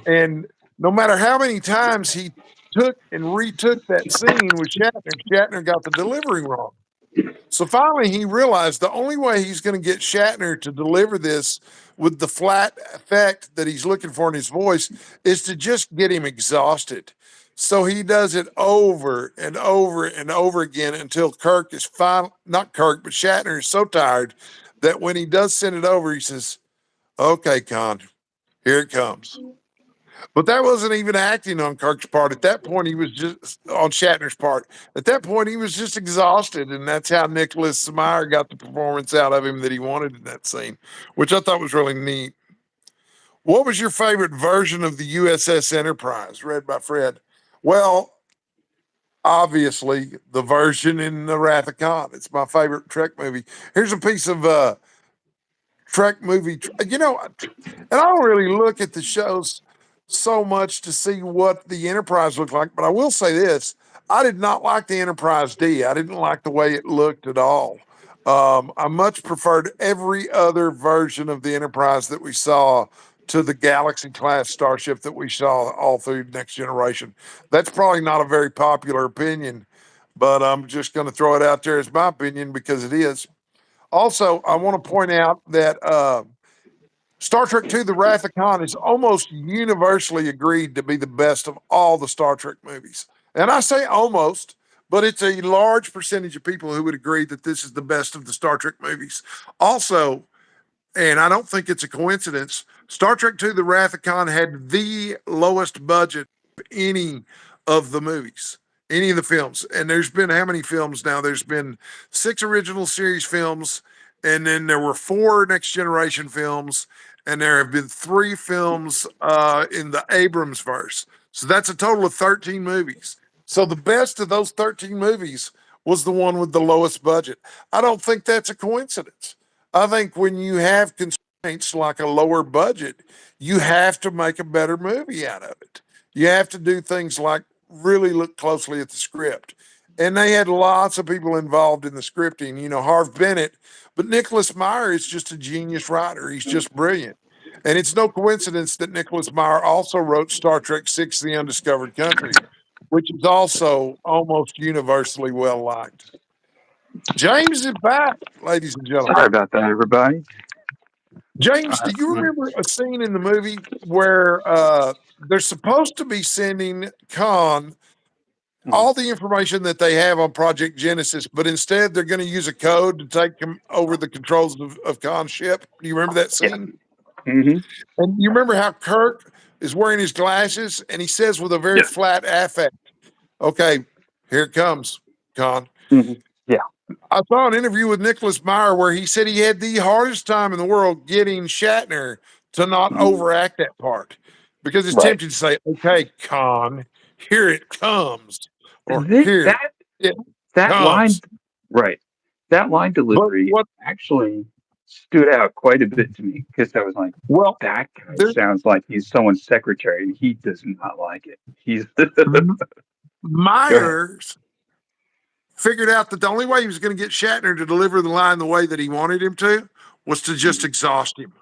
And no matter how many times he took and retook that scene with Shatner, Shatner got the delivery wrong. So finally, he realized the only way he's going to get Shatner to deliver this with the flat effect that he's looking for in his voice is to just get him exhausted. So he does it over and over and over again until Kirk is not Kirk, but Shatner is so tired that when he does send it over, he says, okay, Con, here it comes. But that wasn't even acting on Kirk's part. At that point, he was just on Shatner's part. At that point, he was just exhausted, and that's how Nicholas Meyer got the performance out of him that he wanted in that scene, which I thought was really neat. What was your favorite version of the USS Enterprise, read by Fred? Well, obviously, the version in The Wrath of Khan. It's my favorite Trek movie. Here's a piece of Trek movie. And I don't really look at the shows so much to see what the Enterprise looked like, but I will say this: I did not like the Enterprise D. I didn't like the way it looked at all. I much preferred every other version of the Enterprise that we saw to the Galaxy class starship that we saw all through Next Generation. That's probably not a very popular opinion, but I'm just going to throw it out there as my opinion because it is. Also, I want to point out that Star Trek II: The Wrath of Khan is almost universally agreed to be the best of all the Star Trek movies. And I say almost, but it's a large percentage of people who would agree that this is the best of the Star Trek movies. Also, and I don't think it's a coincidence, Star Trek II: The Wrath of Khan had the lowest budget of any of the movies, any of the films. And there's been how many films now? There's been 6 original series films, and then there were 4 Next Generation films, and there have been 3 films in the Abrams verse. So that's a total of 13 movies. So the best of those 13 movies was the one with the lowest budget. I don't think that's a coincidence. I think when you have constraints like a lower budget, you have to make a better movie out of it. You have to do things like really look closely at the script. And they had lots of people involved in the scripting, Harv Bennett, but Nicholas Meyer is just a genius writer. He's just brilliant. And it's no coincidence that Nicholas Meyer also wrote Star Trek Six: The Undiscovered Country, which is also almost universally well liked. James is back, ladies and gentlemen. Sorry about that, everybody. James, do you remember a scene in the movie where they're supposed to be sending Khan all the information that they have on Project Genesis, but instead they're going to use a code to take him over the controls of Khan's ship? Do you remember that Yeah. scene? Mm-hmm. And you remember how Kirk is wearing his glasses and he says with a very Yeah. flat affect, okay, here it comes, Khan. Mm-hmm. Yeah. I saw an interview with Nicholas Meyer where he said he had the hardest time in the world getting Shatner to not Mhm. overact that part because it's Right. tempting to say, "Okay, Khan, here it comes," or This, "Here it that line, comes." right? That line But delivery what? actually stood out quite a bit to me because I was like, Well, that guy there, sounds like he's someone's secretary, and he does not like it. He's M- go ahead. Myers figured out that the only way he was going to get Shatner to deliver the line the way that he wanted him to was to just Mhm. exhaust him.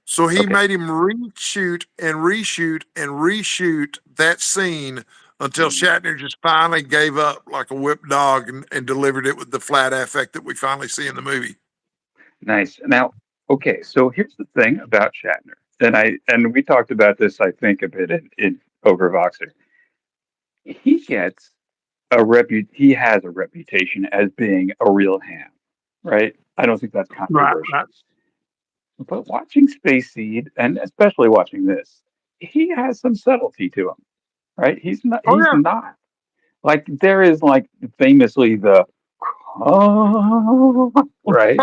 So he Okay. made him reshoot and reshoot and reshoot that scene until Mhm. Shatner just finally gave up like a whipped dog and delivered it with the flat affect that we finally see in the movie. Nice. Now, okay, so here's the thing about Shatner, and we talked about this, I think, a bit in over Voxer. He gets he has a reputation as being a real ham, right? I don't think that's Right, controversial. right. But watching Space Seed, and especially watching this, he has some subtlety to him, right? Oh He's not like there is like famously the right.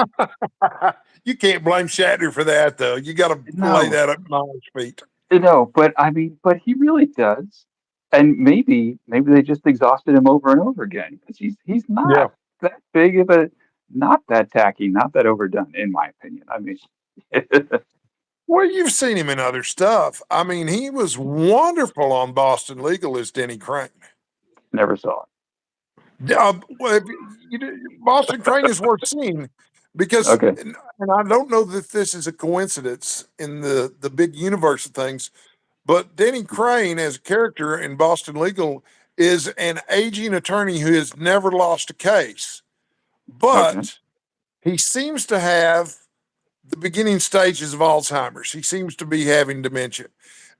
yeah. You can't blame Shatner for that though. You got to lay No, that at Myers' feet. no, but I mean, but he really does. And maybe they just exhausted him over and over again because he's Yeah. not that big of a not that tacky, not that overdone, in my opinion. I mean, Well, you've seen him in other stuff. I mean, he was wonderful on Boston Legal as Denny Crane. never saw Well, Boston Crane is worth seeing it. because, Okay. and I don't know that this is a coincidence in the big universe of things, but Denny Crane as a character in Boston Legal is an aging attorney who has never lost a case, Okay. but he seems to have the beginning stages of Alzheimer's. He seems to be having dementia.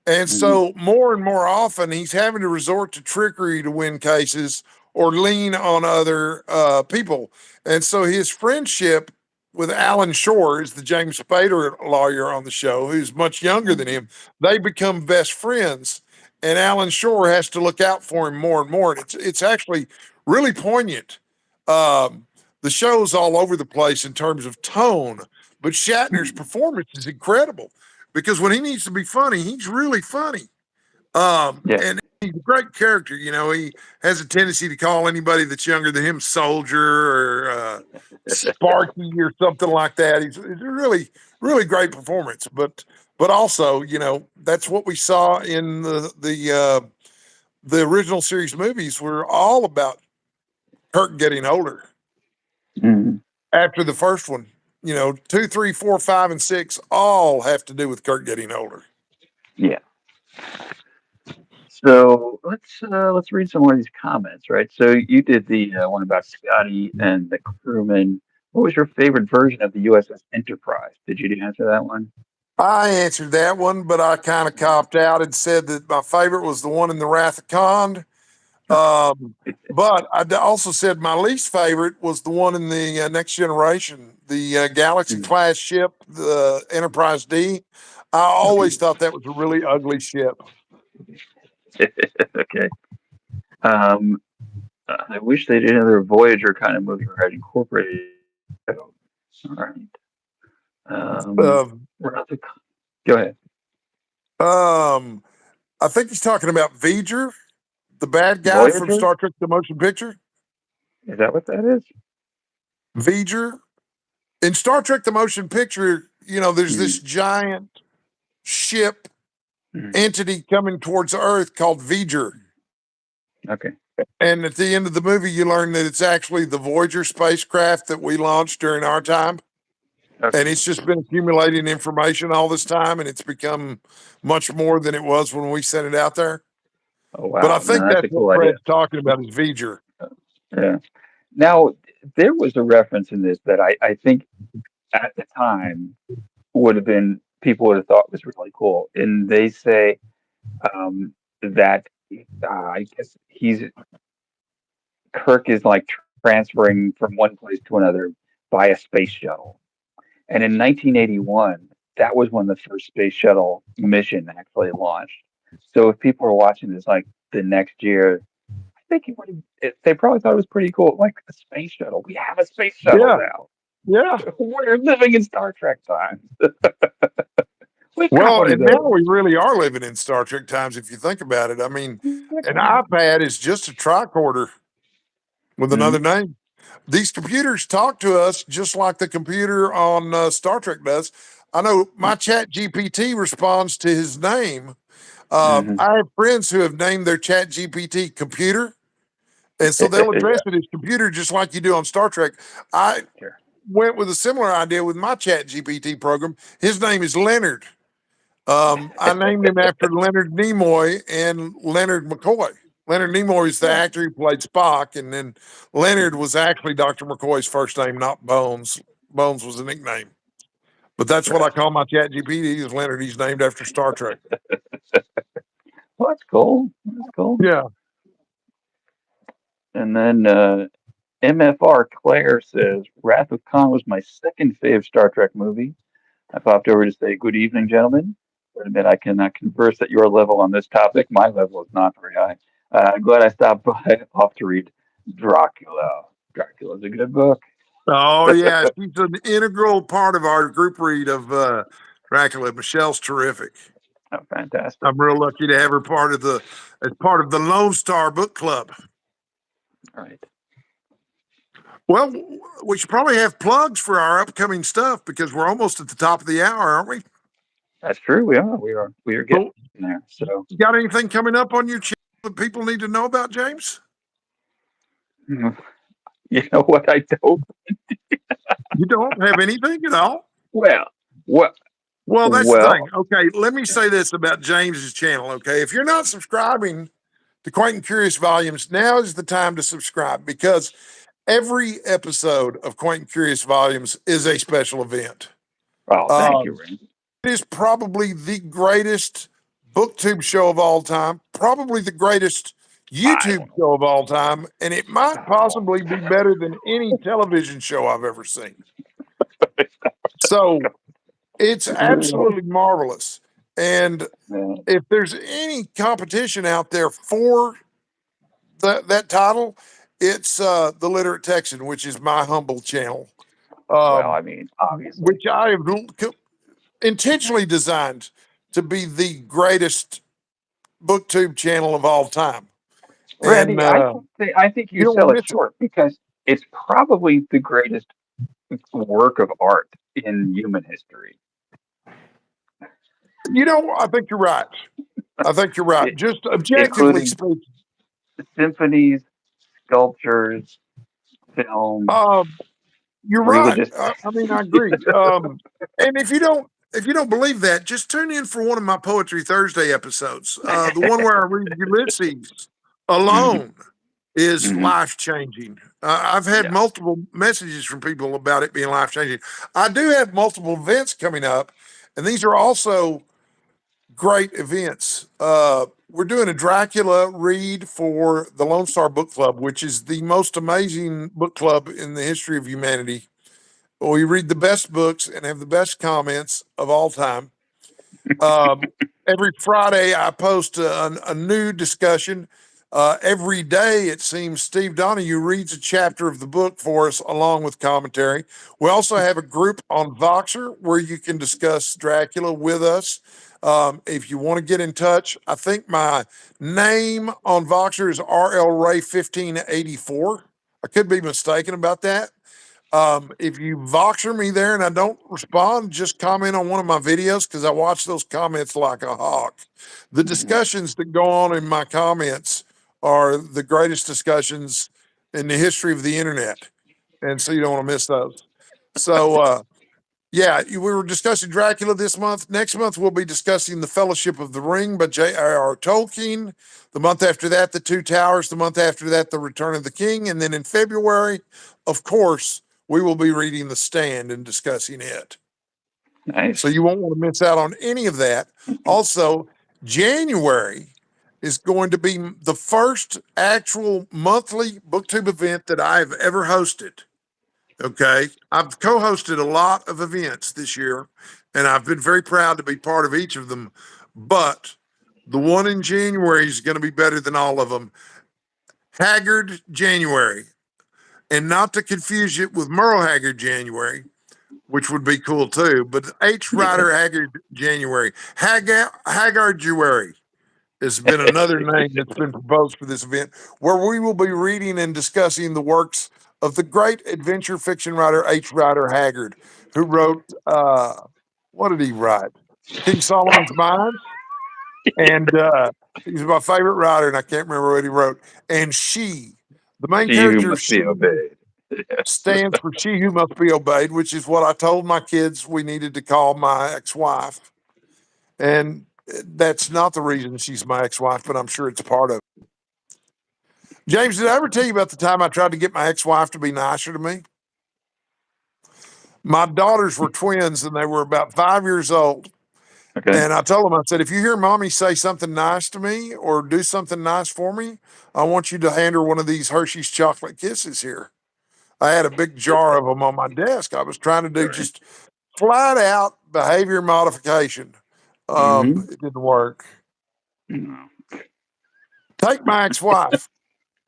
And Mhm. so, more and more often, he's having to resort to trickery to win cases or lean on other people. And so, his friendship with Alan Shore, is the James Spader lawyer on the show, who's much younger than Mhm. him, they become best friends. And Alan Shore has to look out for him more and more. And it's actually really poignant. The show's all over the place in terms of tone, but Shatner's Mhm. performance is incredible because when he needs to be funny, he's really funny. Yeah. And he's a great character. You know, he has a tendency to call anybody that's younger than him soldier or Sparky or something like that. He's a really, really great performance. But also, you know, that's what we saw in the original series movies were all about Kirk getting older Mhm. after the first one. You know, two, three, four, five, and six all have to do with Kirk getting older. Yeah. So let's read some more of these comments, right? So you did the one about Scotty and the crewman. What was your favorite version of the USS Enterprise? Did you answer that one? I answered that one, but I kind of copped out and said that my favorite was the one in the Wrath of Khan. Um, but also said my least favorite was the one in the Next Generation, the Galaxy Mhm. class ship, the Enterprise D. I always thought that was a really ugly ship. Okay. Um, I wish they did another Voyager kind of movie where I'd incorporated. All right. Um, We're not the, go ahead. um, I think he's talking about V'ger, the bad guy from Voyager? Star Trek: The Motion Picture. Is that what that is? V'ger in Star Trek: The Motion Picture. You know, there's this Mm, giant ship mm, entity coming towards Earth called V'ger. okay. And at the end of the movie, you learn that it's actually the Voyager spacecraft that we launched during our time. Okay. And it's just been accumulating information all this time, and it's become much more than it was when we sent it out there. Oh But I wow. No, think that's a that's what cool idea. Fred's talking about is V'ger. Yeah. Now there was a reference in this that I think at the time would have been people would have thought was really cool. And they say that I guess he's Kirk is like transferring from one place to another by a space shuttle. And in 1981, that was when the first space shuttle mission actually launched. So if people are watching this like the next year, think they probably thought it was pretty cool, like a space shuttle. We have a space shuttle Yeah, now. yeah. We're living in Star Trek times. We've got Well, one of and now those. we really are living in Star Trek times if you think about it. I mean, an Exactly. iPad is just a tricorder with another Hmm. name. These computers talk to us just like the computer on Star Trek does. I know my chat GPT responds to his name. Hmm. I have friends who have named their chat GPT computer, and so they'll Yeah, address it as computer just like you do on Star Trek. I sure. went with a similar idea with my chat GPT program. His name is Leonard. I named him after Leonard Nimoy and Leonard McCoy. Leonard Nimoy is the Yeah. actor who played Spock, and then Leonard was actually Dr. McCoy's first name, not Bones. Bones was a nickname. But that's what I Right. call my chat GPT is Leonard. He's named after Star Trek. Well, that's cool. That's cool. Yeah. And then MFR Claire says, Wrath of Khan was my second fave Star Trek movie. I popped over to say, good evening, gentlemen. But admit I cannot converse at your level on this topic. My level is not very high. I'm glad I stopped by off to read Dracula. Dracula's a good book. Oh, yeah. She's an integral part of our group read of Dracula. Michelle's terrific. Oh, fantastic. I'm real lucky to have her part of the as part of the Lone Star Book Club. All right. Well, we should probably have plugs for our upcoming stuff because we're almost at the top of the hour, aren't we? That's true. We are. We are getting So, there. So, you got anything coming up on your channel that people need to know about, James? you know what? I don't. You don't have anything at all? Well, what? Well, that's the thing. Well, Okay, let me say this about James's channel. Okay, if you're not subscribing to Quaint and Curious Volumes, now is the time to subscribe because every episode of Quaint and Curious Volumes is a special event. oh, thank you, Um, Ray. it is probably the greatest booktube show of all time, probably the greatest I YouTube don't show of all time, and it might know. possibly be better than any television show I've ever seen. So it's absolutely marvelous. And Man, if there's any competition out there for that title, it's the Literate Texan, which is my humble channel, well, um, I mean, obviously, which I have intentionally designed to be the greatest booktube channel of all time. And Randy, I think you you don't want sell to it miss it. short because it's probably the greatest work of art in human history. I think you're right. I think you're right. It, Just objectively including speaking. symphonies, sculptures, film, Um, You're right. religious. I mean, I agree. And if you don't believe that, just tune in for one of my Poetry Thursday episodes. The one where I read Ulysses Hmm. alone is Hmm. life changing. I've had Yes. multiple messages from people about it being life changing. I do have multiple events coming up, and these are also great events. We're doing a Dracula read for the Lone Star Book Club, which is the most amazing book club in the history of humanity. We read the best books and have the best comments of all time. Um, every Friday, I post a new discussion. Every day, it seems Steve Donahue reads a chapter of the book for us along with commentary. We also have a group on Voxer where you can discuss Dracula with us. If you want to get in touch, I think my name on Voxer is RL Ray 1584. I could be mistaken about that. If you Voxer me there and I don't respond, just comment on one of my videos because I watch those comments like a hawk. The Hmm. discussions that go on in my comments are the greatest discussions in the history of the internet. And so you don't want to miss those. So, yeah, we were discussing Dracula this month. Next month, we'll be discussing The Fellowship of the Ring by J.R.R. Tolkien. The month after that, The Two Towers. The month after that, The Return of the King. And then in February, of course, we will be reading The Stand and discussing it. So Nice. you won't want to miss out on any of that. Also, January is going to be the first actual monthly booktube event that I've ever hosted. Okay. I've co hosted a lot of events this year, and I've been very proud to be part of each of them. But the one in January is going to be better than all of them. Haggard January, and not to confuse it with Merle Haggard January, which would be cool too. But H. Yes. Rider Haggard January, Haggard January has been another name that's been proposed for this event, where we will be reading and discussing the works of the great adventure fiction writer H. Rider Haggard, who wrote what did he write? King Solomon's Mines, and he's my favorite writer, and I can't remember what he wrote. And She, the main She who character of must be She, obeyed. Yes. stands for She Who Must Be Obeyed, which is what I told my kids we needed to call my ex-wife. And that's not the reason she's my ex-wife, but I'm sure it's part of it. James, did I ever tell you about the time I tried to get my ex-wife to be nicer to me? My daughters were twins and they were about 5 years old. Okay. And I told them, I said, if you hear mommy say something nice to me or do something nice for me, I want you to hand her one of these Hershey's chocolate kisses here. I had a big jar of them on my desk. I was trying to do Right. just flat out behavior modification. Mm-hmm. It didn't work. No. Take my ex-wife, That's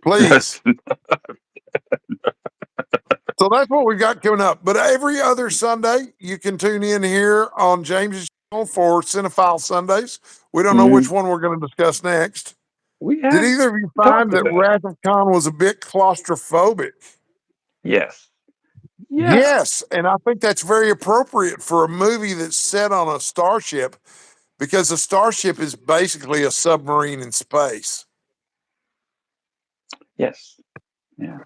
please. So that's what we've got coming up. But every other Sunday, you can tune in here on James's channel for Cinephile Sundays. We don't know which mhm. one we're going to discuss next. We Did have either of you find talked that about it. Wrath of Khan was a bit claustrophobic? Yes. Yeah. Yes, and I think that's very appropriate for a movie that's set on a starship because a starship is basically a submarine in space. Yes. Yeah.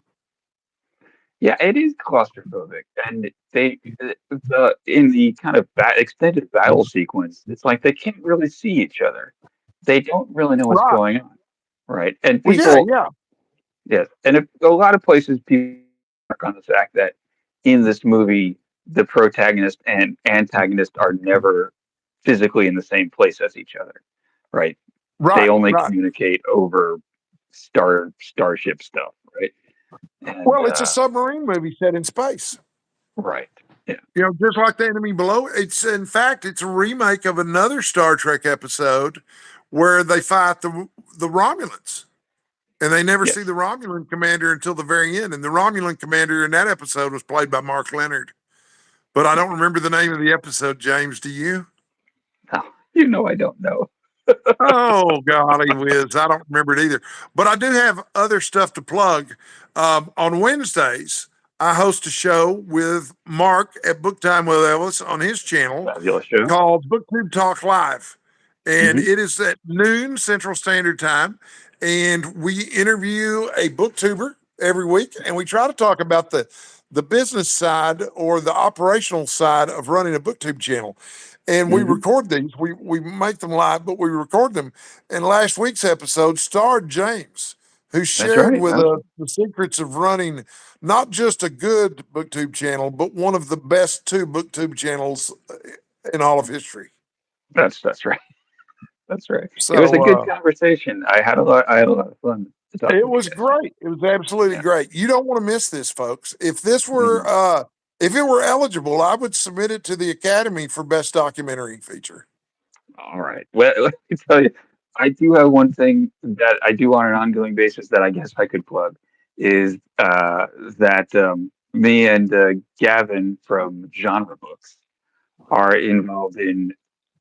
Yeah, it is claustrophobic, and in the kind of extended battle sequence, it's like they can't really see each other. They don't really know what's Right. going on, right? And Well, yeah, people, yeah. yes, and a lot of places people work on the fact that in this movie, the protagonist and antagonist are never physically in the same place as each other, right? They Right, only right. communicate over starship stuff, right? And Well, it's a submarine movie set in space. right, yeah, Just like the enemy below. It's in fact, it's a remake of another Star Trek episode where they fight the Romulans, and they never see yes. the Romulan commander until the very end. And the Romulan commander in that episode was played by Mark Leonard. But I don't remember the name of the episode. James, do you? Oh, I don't know. Oh, golly whiz. I don't remember it either. But I do have other stuff to plug. On Wednesdays, I host a show with Mark at Book Time with Ellis on his channel Fabulous show. called BookTube Talk Live. And Hmm. it is at noon Central Standard Time. And we interview a booktuber every week. And we try to talk about the business side or the operational side of running a booktube channel. And we Hmm. record these. We make them live, but we record them. And last week's episode starred James, who That's shared right. with us the secrets of running not just a good booktube channel, but one of the best two booktube channels in all of history. That's right. That's right. It was a So good conversation. I had a lot of fun talking it with you was guys today. great. It was absolutely Yeah. great. You don't want to miss this, folks. Hmm. If it were eligible, I would submit it to the Academy for Best Documentary Feature. All right. Well, let me tell you, I do have one thing that I do on an ongoing basis that I guess I could plug is that me and Gavin from Genre Books are involved in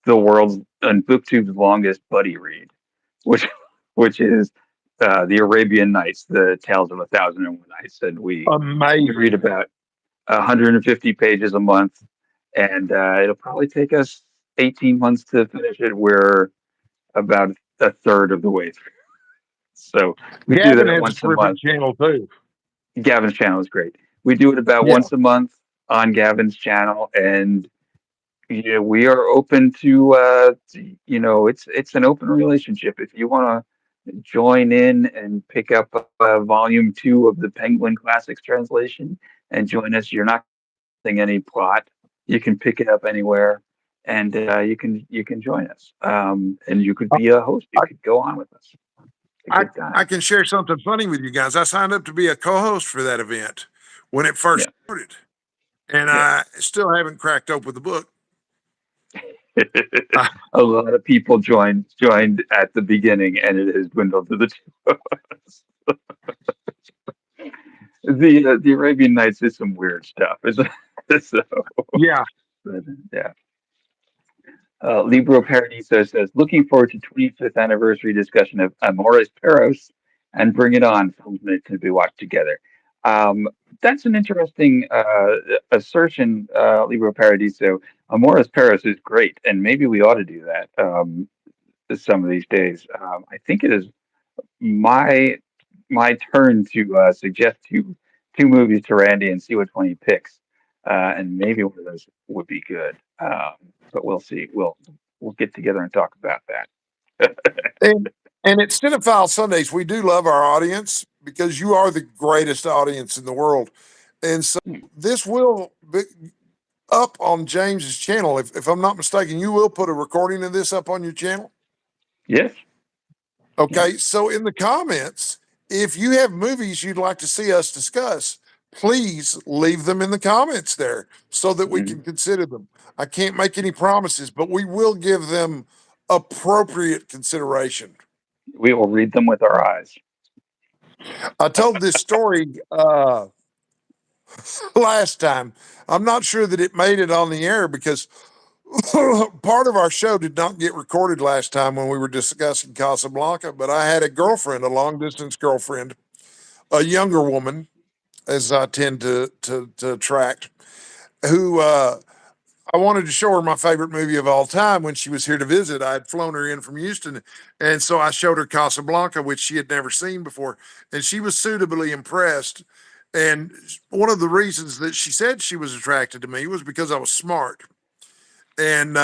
the world's and BookTube's longest buddy read, which which is the Arabian Nights, the Tales of a Thousand and One Nights, and we read Amazing. about 150 pages a month, and it'll probably take us 18 months to finish it. We're about a third of the way through, so we do Gavin that has a once a terrific month. channel too. Gavin's channel is great. We do it about Yeah. once a month on Gavin's channel, and yeah, we are open to it's an open relationship. If you want to join in and pick up volume 2 of the Penguin Classics translation and join us, you're not getting any plot. You can pick it up anywhere, and you can join us. And you could be a host. You I, could go on with us. A I, good I time. can share something funny with you guys. I signed up to be a co-host for that event when it first Yeah. started, and Yeah. I still haven't cracked open the book. Uh, A lot of people joined at the beginning, and it has dwindled to the two of us. the Arabian Nights is some weird stuff. So, Yeah. but, yeah. Libro Paradiso says, looking forward to 25th anniversary discussion of Amores Perros and Bring It On, films that can be watched together. Um, that's an interesting assertion, Libro Paradiso. Amores Perros is great, and maybe we ought to do that some of these days. I think it is my turn to suggest two movies to Randy and see which one he picks, and maybe one of those would be good. But we'll see. We'll get together and talk about that. And and at Cinephile Sundays, we do love our audience because you are the greatest audience in the world. And so this will be up on James's channel. If I'm not mistaken, you will put a recording of this up on your channel. Yes. Okay. So in the comments, if you have movies you'd like to see us discuss, please leave them in the comments there so that we can consider them. I can't make any promises, but we will give them appropriate consideration. We will read them with our eyes. I told this story last time. I'm not sure that it made it on the air because part of our show did not get recorded last time when we were discussing Casablanca. But I had a girlfriend, a long distance girlfriend, a younger woman, as I tend to attract, who I wanted to show her my favorite movie of all time when she was here to visit. I had flown her in from Houston, and so I showed her Casablanca, which she had never seen before, and she was suitably impressed. And one of the reasons that she said she was attracted to me was because I was smart, and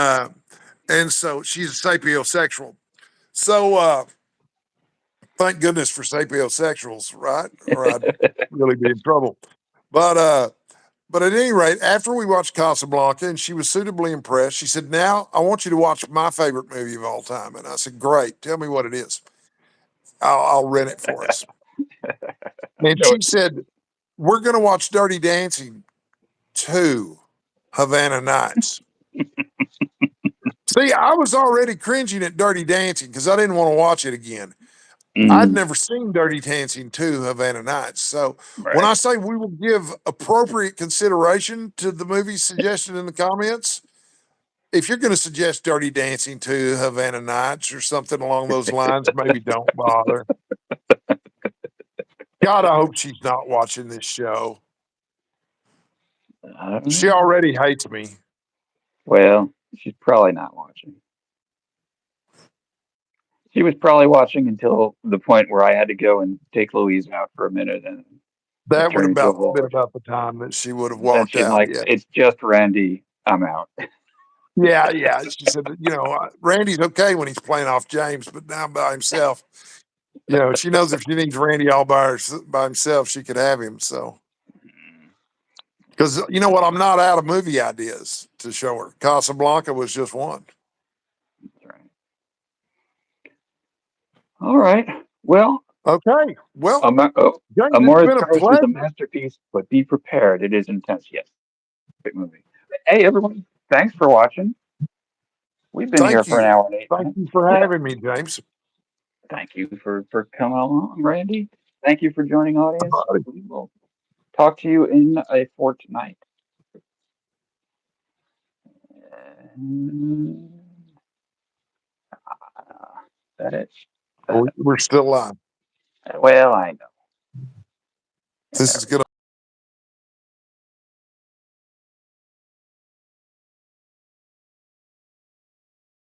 so she's a sapiosexual. So thank goodness for sapiosexuals, right? Or I'd really be in trouble. But but at any rate, after we watched Casablanca and she was suitably impressed, she said, now I want you to watch my favorite movie of all time. And I said, great. Tell me what it is. I'll rent it for us. And So she said, we're going to watch Dirty Dancing 2, Havana Nights. See, I was already cringing at Dirty Dancing because I didn't want to watch it again. I'd never seen Dirty Dancing 2, Havana Nights. So when right. I say we will give appropriate consideration to the movies suggested in the comments, if you're going to suggest Dirty Dancing 2, Havana Nights, or something along those lines, maybe don't bother. God, I hope she's not watching this show. She already hates me. Well, she's probably not watching. She was probably watching until the point where I had to go and take Louise out for a minute, and it That would turned into a about whole. been about the time that she would have Then walked she's out. like, Yeah. "It's just Randy. I'm out." Yeah, yeah. She said, Randy's okay when he's playing off James, but now by himself, she knows if she needs Randy all by himself, she could have him. So, because you know what, I'm not out of movie ideas to show her. Casablanca was just one. That's right. All right. Well, Okay. Well, James, it's Amores been a Paris is a pleasure. masterpiece, but be prepared. It is intense. Yes, great movie. Hey, everyone! Thanks for watching. We've been here Thank for an you. hour and 8 minutes. Thank you for Yeah. having me, James. Thank you for coming along, Randy. Thank you for joining, audience. We will talk to you in a fortnight. And, that it? We're still live. Well, I know. This is going to